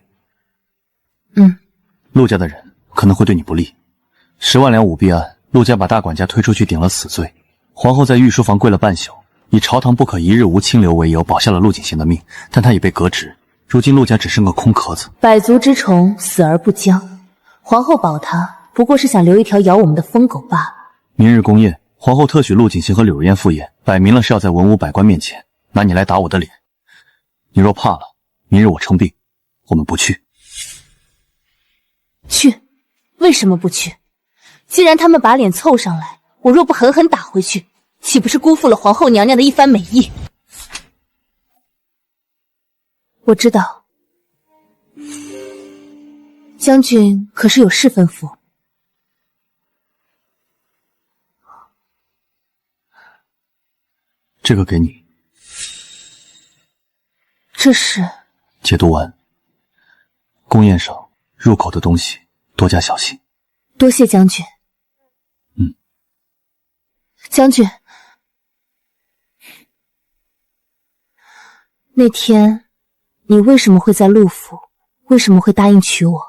陆家的人可能会对你不利。10万两舞弊案，陆家把大管家推出去顶了死罪，皇后在御书房跪了半宿，以朝堂不可一日无清流为由保下了陆景贤的命，但他已被革职。如今陆家只剩个空壳子。百足之虫，死而不僵。皇后保他，不过是想留一条咬我们的疯狗罢了。明日宫宴，皇后特许陆景行和柳如烟赴宴，摆明了是要在文武百官面前拿你来打我的脸。你若怕了，明日我称病，我们不去。去？为什么不去？既然他们把脸凑上来，我若不狠狠打回去，岂不是辜负了皇后娘娘的一番美意？我知道，将军可是有事吩咐？这个给你。这是解毒丸。宫宴上入口的东西多加小心。多谢将军。将军，那天你为什么会在陆府？为什么会答应娶我？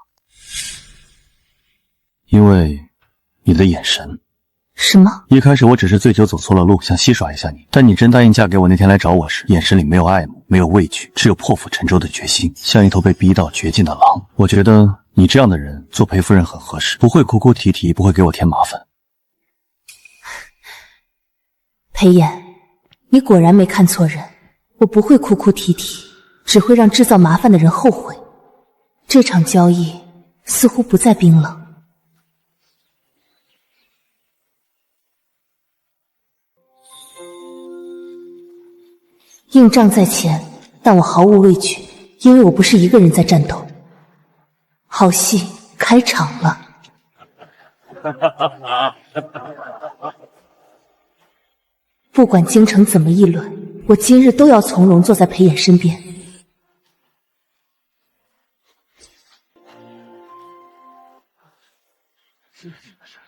因为你的眼神。什么？一开始我只是醉酒走错了路，想戏耍一下你，但你真答应嫁给我那天来找我时，眼神里没有爱慕，没有畏惧，只有破釜沉舟的决心，像一头被逼到绝境的狼。我觉得你这样的人做裴夫人很合适，不会哭哭啼啼，不会给我添麻烦。裴炎，你果然没看错人，我不会哭哭啼啼，只会让制造麻烦的人后悔。这场交易似乎不再冰冷。硬仗在前，但我毫无畏惧，因为我不是一个人在战斗。好戏开场了。不管京城怎么议论，我今日都要从容坐在裴衍身边。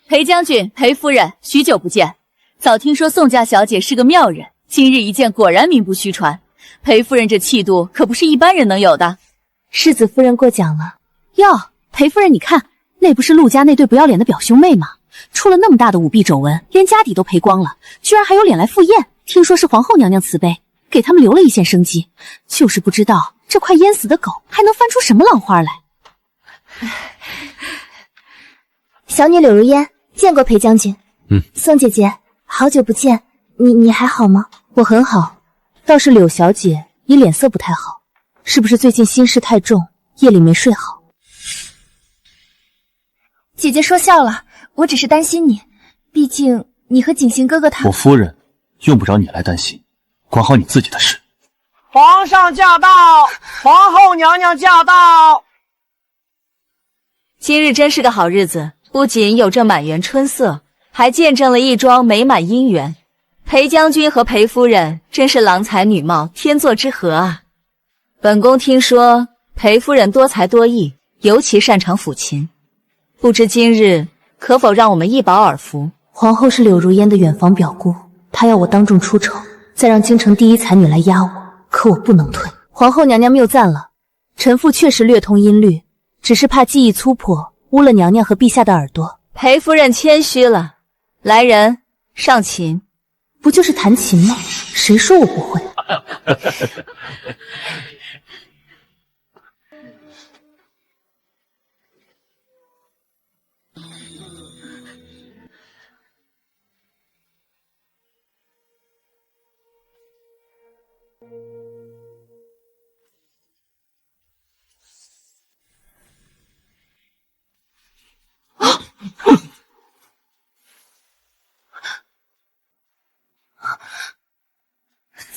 裴将军、裴夫人，许久不见。早听说宋家小姐是个妙人，今日一见，果然名不虚传。裴夫人这气度可不是一般人能有的。世子夫人过奖了。哟，裴夫人，你看，那不是陆家那对不要脸的表兄妹吗？出了那么大的舞弊丑闻，连家底都赔光了，居然还有脸来赴宴。听说是皇后娘娘慈悲，给他们留了一线生机。就是不知道这块淹死的狗还能翻出什么浪花来。小女柳如烟见过裴将军。宋姐姐，好久不见，你还好吗？我很好，倒是柳小姐，你脸色不太好，是不是最近心事太重，夜里没睡好？姐姐说笑了，我只是担心你，毕竟你和景行哥哥他……我夫人用不着你来担心，管好你自己的事。皇上驾到，皇后娘娘驾到。今日真是个好日子，不仅有这满园春色，还见证了一桩美满姻缘。裴将军和裴夫人真是郎才女貌，天作之合啊！本宫听说裴夫人多才多艺，尤其擅长抚琴，不知今日可否让我们一饱耳福？皇后是柳如烟的远房表姑，她要我当众出丑，再让京城第一才女来压我，可我不能退。皇后娘娘谬赞了，臣妇确实略通音律，只是怕技艺粗破，污了娘娘和陛下的耳朵。裴夫人谦虚了，来人，上琴。不就是弹琴吗？谁说我不会？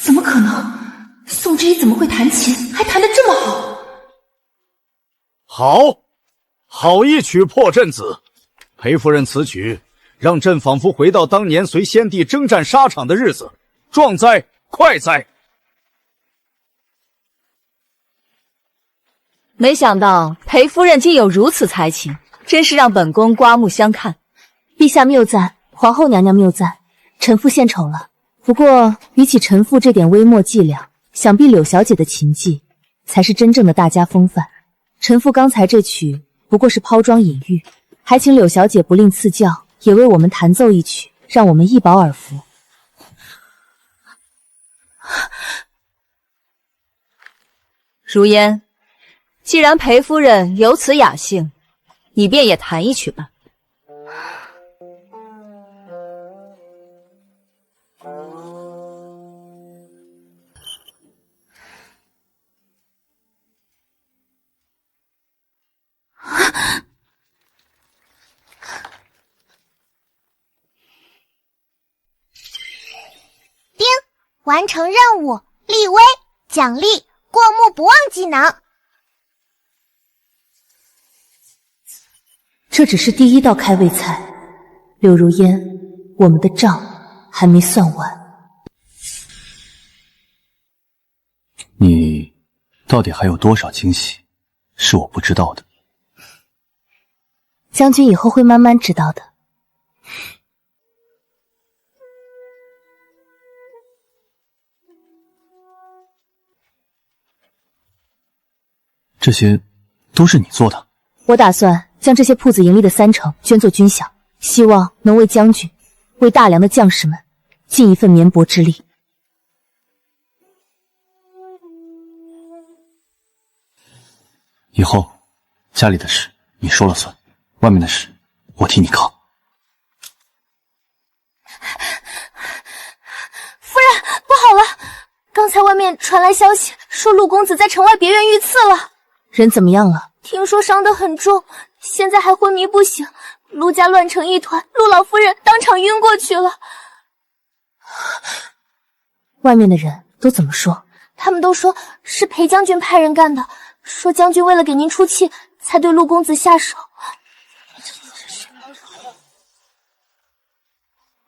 怎么可能？宋之一怎么会弹琴，还弹得这么好？好一曲破阵子！裴夫人此曲，让朕仿佛回到当年随先帝征战沙场的日子，壮哉，快哉！没想到裴夫人竟有如此才情，真是让本宫刮目相看。陛下谬赞，皇后娘娘谬赞，臣妇献丑了。不过比起臣妇这点微末伎俩，想必柳小姐的琴技才是真正的大家风范。臣妇刚才这曲不过是抛砖引玉，还请柳小姐不吝赐教，也为我们弹奏一曲，让我们一饱耳福。如烟，既然裴夫人有此雅兴，你便也弹一曲吧。完成任务，立威，奖励过目不忘技能。这只是第一道开胃菜，柳如烟，我们的账还没算完。你到底还有多少惊喜是我不知道的？将军以后会慢慢知道的。这些都是你做的？我打算将这些铺子盈利的30%捐作军饷，希望能为将军、为大梁的将士们尽一份绵薄之力。以后家里的事你说了算，外面的事我替你扛。夫人，不好了！刚才外面传来消息，说陆公子在城外别院遇刺了。人怎么样了？听说伤得很重，现在还昏迷不醒。陆家乱成一团，陆老夫人当场晕过去了。外面的人都怎么说？他们都说是裴将军派人干的，说将军为了给您出气，才对陆公子下手。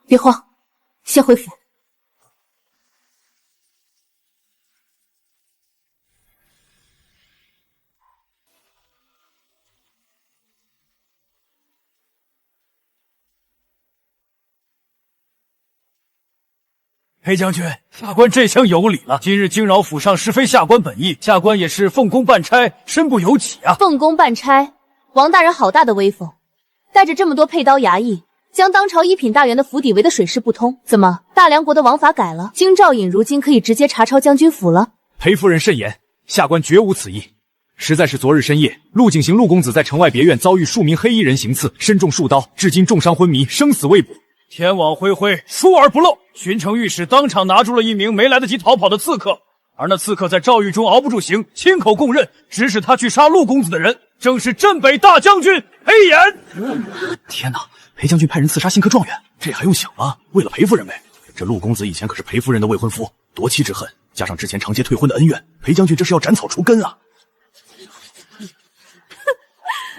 别慌，先回府。裴将军，下官这厢有礼了。今日惊扰府上实非下官本意，下官也是奉公办差，身不由己啊。奉公办差，王大人好大的威风，带着这么多佩刀衙役，将当朝一品大员的府邸围得水泄不通。怎么，大梁国的王法改了？京兆尹如今可以直接查抄将军府了？裴夫人慎言，下官绝无此意。实在是昨日深夜，陆景行陆公子在城外别院遭遇数名黑衣人行刺，身中数刀，至今重伤昏迷，生死未卜。天网恢恢，疏而不漏。巡城御史当场拿住了一名没来得及逃跑的刺客，而那刺客在诏狱中熬不住刑，亲口供认，指使他去杀陆公子的人，正是镇北大将军裴炎。天哪！裴将军派人刺杀新科状元，这还用想吗？为了裴夫人呗。这陆公子以前可是裴夫人的未婚夫，夺妻之恨，加上之前长街退婚的恩怨，裴将军这是要斩草除根啊！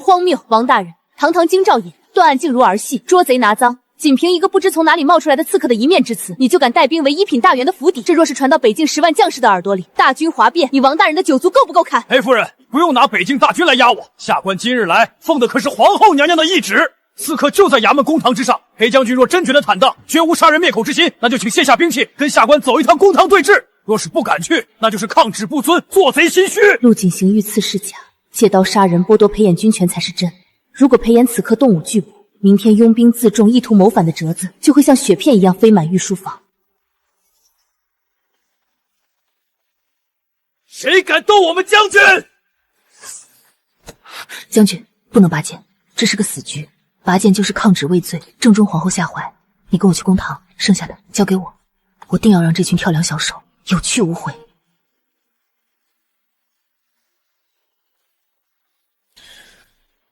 荒谬！王大人，堂堂京兆尹，断案竟如儿戏，捉贼拿赃。仅凭一个不知从哪里冒出来的刺客的一面之词，你就敢带兵为一品大员的府邸？这若是传到北境10万将士的耳朵里，大军哗变，你王大人的酒足够不够砍？裴夫人，不用拿北境大军来压我，下官今日来奉的可是皇后娘娘的懿旨。刺客就在衙门公堂之上，裴将军若真觉得坦荡，绝无杀人灭口之心，那就请卸下兵器，跟下官走一趟公堂对质。若是不敢去，那就是抗旨不遵，做贼心虚。陆景行遇刺是假，借刀杀人剥夺裴衍军权才是真。如果裴衍此刻动武拒捕，明天拥兵自重意图谋反的折子就会像雪片一样飞满御书房。谁敢动我们将军？将军不能拔剑，这是个死局，拔剑就是抗旨畏罪，正中皇后下怀。你跟我去公堂，剩下的交给我，我定要让这群跳梁小手有去无回。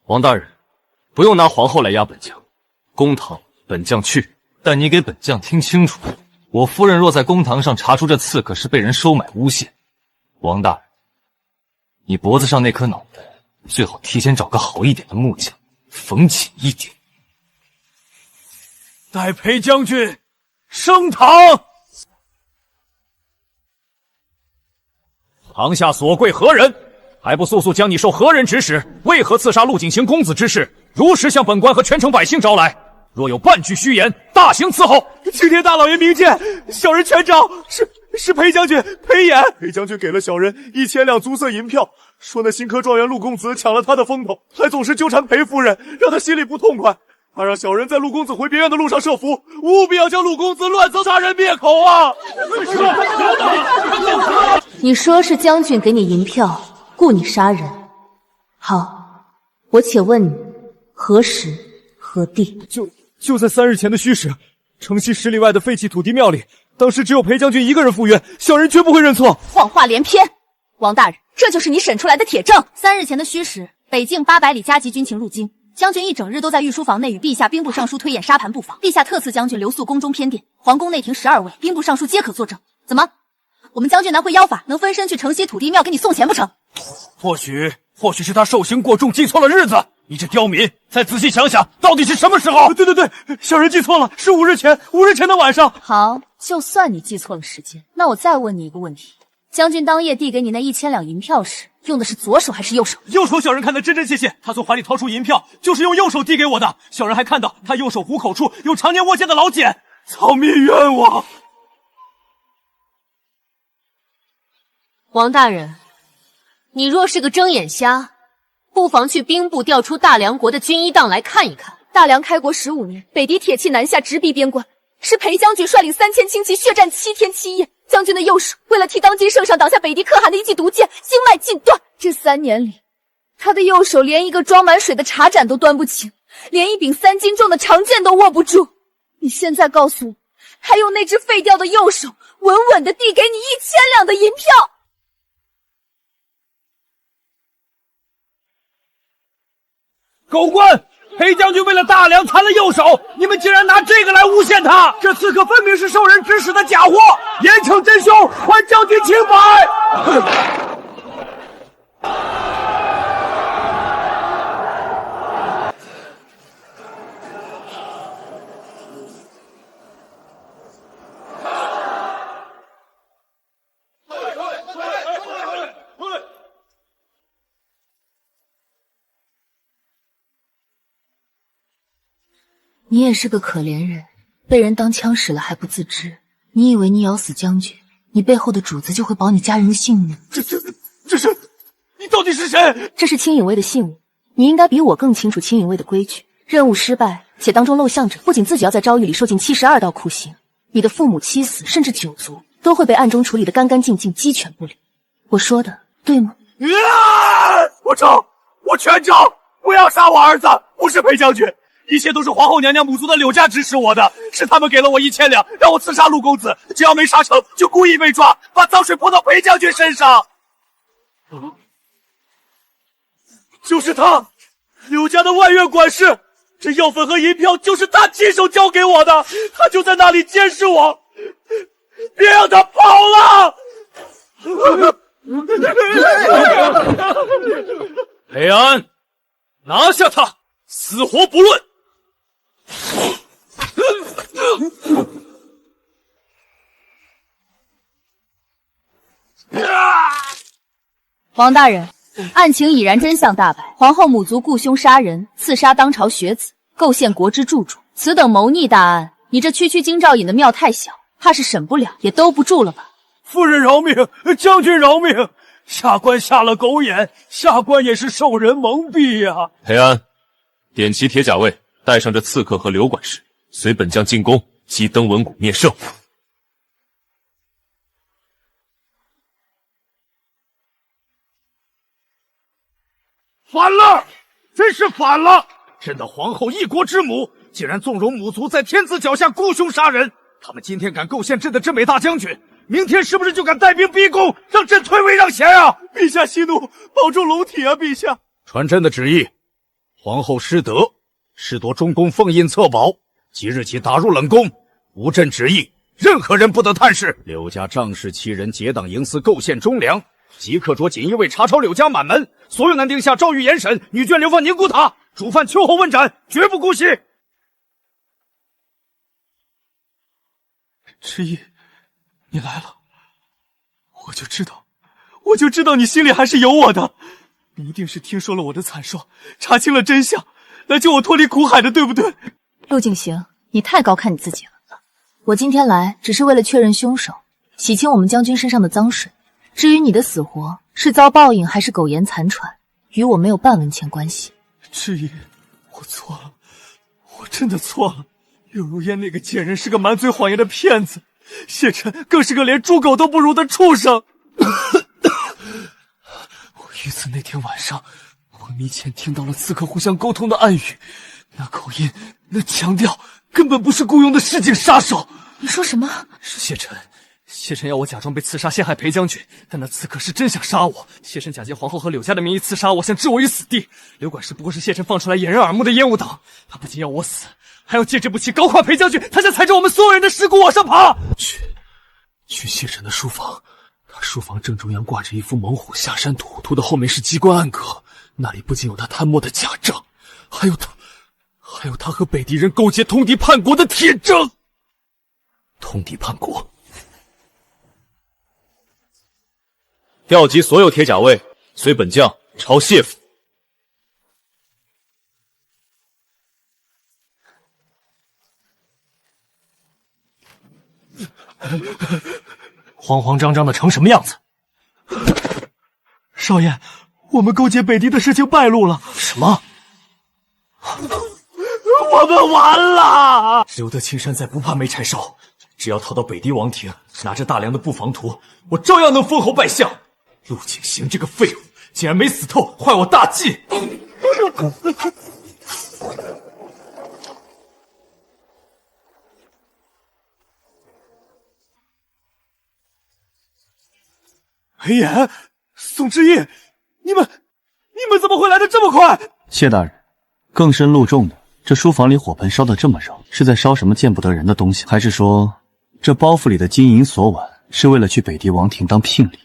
王大人，不用拿皇后来压本将，公堂本将去，但你给本将听清楚，我夫人若在公堂上查出这刺客是被人收买诬陷，王大人，你脖子上那颗脑袋最好提前找个好一点的木匠缝紧一点。待裴将军升堂。堂下所跪何人？还不速速将你受何人指使？为何刺杀陆景行公子之事，如实向本官和全城百姓招来。若有半句虚言，大刑伺候。青天大老爷明鉴，小人全招。是裴将军裴炎，裴将军给了小人1000两足色银票，说那新科状元陆公子抢了他的风头，还总是纠缠裴夫人，让他心里不痛快。他让小人在陆公子回别院的路上设伏，务必要将陆公子乱刺杀人灭口啊！你说是将军给你银票，雇你杀人。好，我且问你，何时何地？就在3日前的虚实，城西10里外的废弃土地庙里，当时只有裴将军一个人赴约，小人绝不会认错。谎话连篇！王大人，这就是你审出来的铁证。3日前的虚实，北境800里加急军情入京，将军一整日都在御书房内与陛下兵部尚书推演沙盘布防，陛下特赐将军留宿宫中偏殿，皇宫内廷12位兵部尚书皆可作证。怎么？我们将军难会妖法，能分身去城西土地庙给你送钱不成？或许是他受刑过重，记错了日子。你这刁民，再仔细想想，到底是什么时候？对，小人记错了，是5日前的晚上。好，就算你记错了时间，那我再问你一个问题：将军当夜递给你那1000两银票时，用的是左手还是右手？右手，小人看得真切切。他从怀里掏出银票，就是用右手递给我的。小人还看到他右手虎口处有常年握剑的老茧。草民冤枉！王大人，你若是个睁眼瞎，不妨去兵部调出大梁国的军医档来看一看。大梁开国15年，北敌铁骑南下，直逼边关，是裴将军率领3000轻骑血战7天7夜。将军的右手为了替当今圣上挡下北敌可汗的一记毒箭，经脉尽断。这3年里，他的右手连一个装满水的茶盏都端不起，连一柄3斤重的长剑都握不住。你现在告诉我，还用那只废掉的右手稳稳地递给你1000两的银票？狗官，裴将军为了大梁残了右手，你们竟然拿这个来诬陷他！这刺客分明是受人指使的假货，严惩真凶，还将军清白！你也是个可怜人，被人当枪使了还不自知。你以为你咬死将军，你背后的主子就会保你家人的性命？这是，你到底是谁？这是青影卫的信物，你应该比我更清楚青影卫的规矩。任务失败且当中漏项者，不仅自己要在诏狱里受尽72道酷刑，你的父母妻子甚至9族都会被暗中处理得干干净净，鸡犬不理。我说的对吗？我承，我全承！不要杀我儿子，不是裴将军。一切都是皇后娘娘母族的柳家指使我的，是他们给了我1000两，让我刺杀陆公子，只要没杀成，就故意被抓，把脏水泼到裴将军身上。就是他，柳家的外院管事，这药粉和银票就是他亲手交给我的，他就在那里监视我，别让他跑了！裴安，拿下他，死活不论。王大人，案情已然真相大白，皇后母族雇凶杀人，刺杀当朝学子，构陷国之柱主，此等谋逆大案，你这区区京兆尹的庙太小，怕是审不了，也兜不住了吧？夫人饶命，将军饶命！下官瞎了狗眼，下官也是受人蒙蔽呀。裴安，点齐铁甲卫，带上这刺客和刘管事，随本将进宫，击登文谷灭圣。反了，真是反了！朕的皇后一国之母，竟然纵容母族在天子脚下雇凶杀人。他们今天敢构陷朕的镇北大将军，明天是不是就敢带兵逼宫，让朕退位让贤啊？陛下息怒，保重龙体啊！陛下，传朕的旨意，皇后失德，剥夺中宫俸印册宝，即日起打入冷宫。无朕旨意，任何人不得探视。柳家仗势欺人，结党营私，构陷忠良，即刻着锦衣卫查抄柳家满门，所有男丁下诏狱严审，女眷流放宁古塔，主犯秋后问斩，绝不姑息。迟疑，你来了，我就知道你心里还是有我的，你一定是听说了我的惨状，查清了真相，来救我脱离苦海的，对不对？陆景行，你太高看你自己了。我今天来只是为了确认凶手，洗清我们将军身上的脏水。至于你的死活是遭报应还是苟延残喘，与我没有半文钱关系。迟疑，我错了，我真的错了。柳如烟那个贱人是个满嘴谎言的骗子，谢晨更是个连猪狗都不如的畜生。我于此那天晚上昏迷前听到了刺客互相沟通的暗语，那口音，那腔调，根本不是雇佣的市井杀手。你说什么？是谢晨。谢晨要我假装被刺杀陷害裴将军，但那刺客是真想杀我。谢晨假借皇后和柳家的名义刺杀我，想置我于死地。刘管事不过是谢晨放出来掩人耳目的烟雾弹，他不仅要我死，还要借这步棋搞垮裴将军，他想踩着我们所有人的尸骨往上爬。去谢晨的书房，他书房正中央挂着一幅猛虎下山图，图的后面是机关暗格，那里不仅有他贪墨的假账，还有他和北狄人勾结通敌叛国的铁证。通敌叛国，调集所有铁甲卫，随本将朝谢府。慌慌张张的成什么样子？少爷，我们勾结北狄的事情败露了。什么？我们完了！留得青山在，不怕没柴烧。只要逃到北狄王庭，拿着大梁的布防图，我照样能封侯拜相。陆景行这个废物，竟然没死透，坏我大计！裴炎，宋之义，你们怎么会来的这么快？谢大人，更深露重的，这书房里火盆烧得这么热，是在烧什么见不得人的东西，还是说这包袱里的金银锁碗是为了去北狄王庭当聘礼？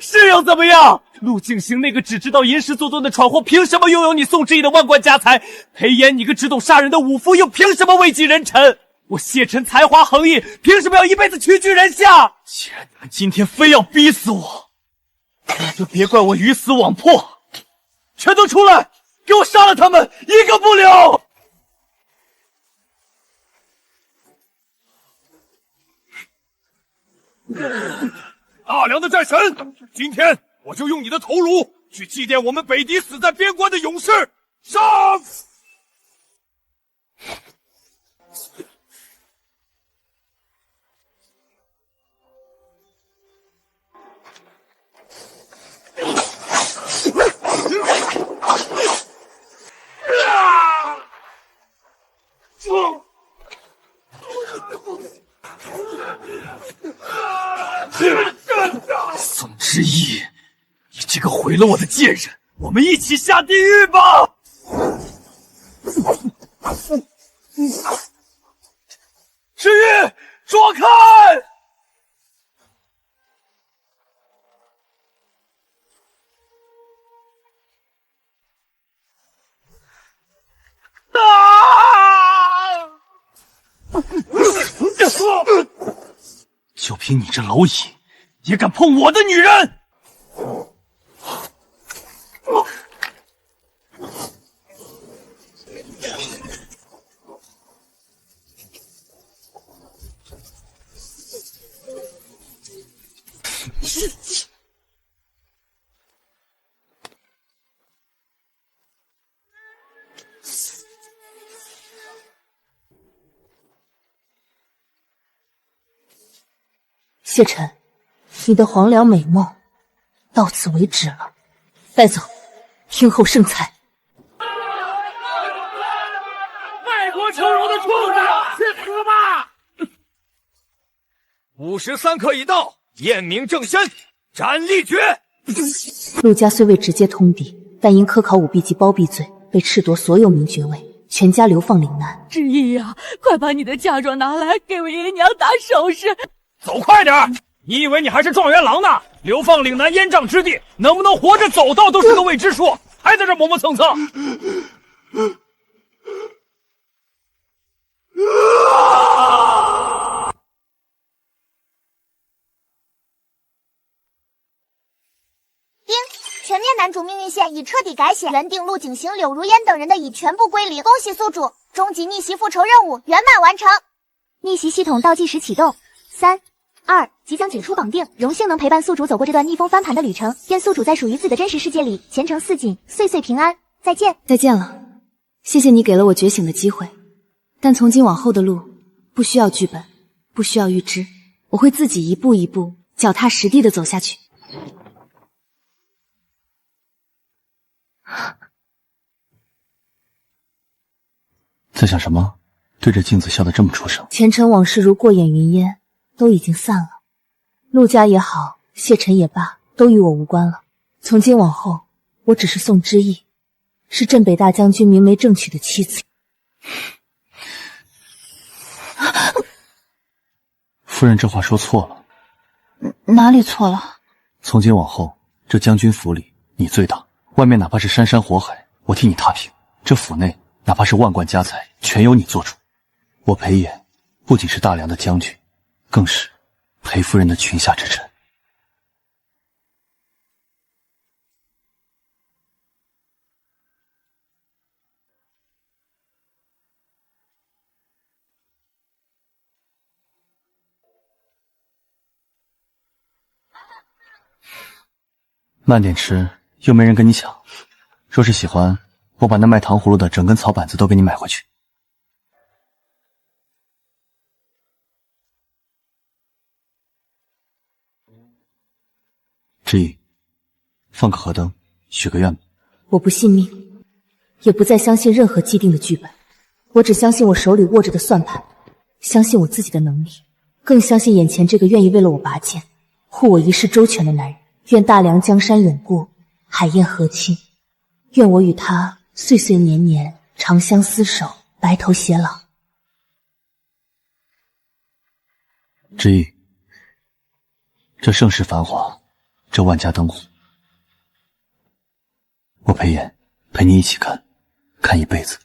是又怎么样？陆景行那个只知道吟诗作对的闯祸，凭什么拥有你宋之义的万贯家财？裴炎，你个只懂杀人的武夫，又凭什么位极人臣？我谢晨才华横溢，凭什么要一辈子屈居人下？既然你们今天非要逼死我，那就别怪我鱼死网破！全都出来，给我杀了他们，一个不留！大梁的战神，今天我就用你的头颅去祭奠我们北狄死在边关的勇士！上！宋之义，你这个毁了我的贱人，我们一起下地狱吧！之义，躲开！就凭你这蝼蚁，也敢碰我的女人！谢晨，你的黄粱美梦到此为止了，带走，听候圣裁。卖国求荣的畜生，去死吧！53刻已到，验明正身，斩立决。陆家虽未直接通敌，但因科考舞弊及包庇罪，被褫夺所有名爵位，全家流放岭南。之意呀，快把你的嫁妆拿来，给我爷爷娘打首饰。走快点儿！你以为你还是状元郎呢？流放岭南燕瘴之地，能不能活着走到都是个未知数，还在这磨磨蹭蹭。丁，全面男主命运线已彻底改写，原定陆景行、柳如烟等人的已全部归零。恭喜宿主，终极逆袭复仇任务圆满完成。逆袭系统倒计时启动，3、2，即将解除绑定，荣幸能陪伴宿主走过这段逆风翻盘的旅程，愿宿主在属于自己的真实世界里前程似锦，岁岁平安。再见，再见了，谢谢你给了我觉醒的机会，但从今往后的路不需要剧本，不需要预知，我会自己一步一步脚踏实地的走下去。在想什么？对着镜子笑得这么出声。前尘往事如过眼云烟，都已经散了。陆家也好，谢尘也罢，都与我无关了。从今往后，我只是宋之义，是镇北大将军明媒正娶的妻子。夫人这话说错了。哪里错了？从今往后，这将军府里你最大，外面哪怕是山山火海，我替你踏平；这府内哪怕是万贯家财，全由你做主。我裴炎不仅是大梁的将军，更是裴夫人的裙下之臣。慢点吃，又没人跟你抢。若是喜欢，我把那卖糖葫芦的整根草板子都给你买回去。之意，放个河灯，许个愿吧。我不信命，也不再相信任何既定的剧本。我只相信我手里握着的算盘，相信我自己的能力，更相信眼前这个愿意为了我拔剑、护我一世周全的男人。愿大梁江山永固，海晏和亲。愿我与他岁岁年年，长相厮守，白头偕老。之意，这盛世繁华，这万家灯火，我裴炎陪你一起看，看一辈子。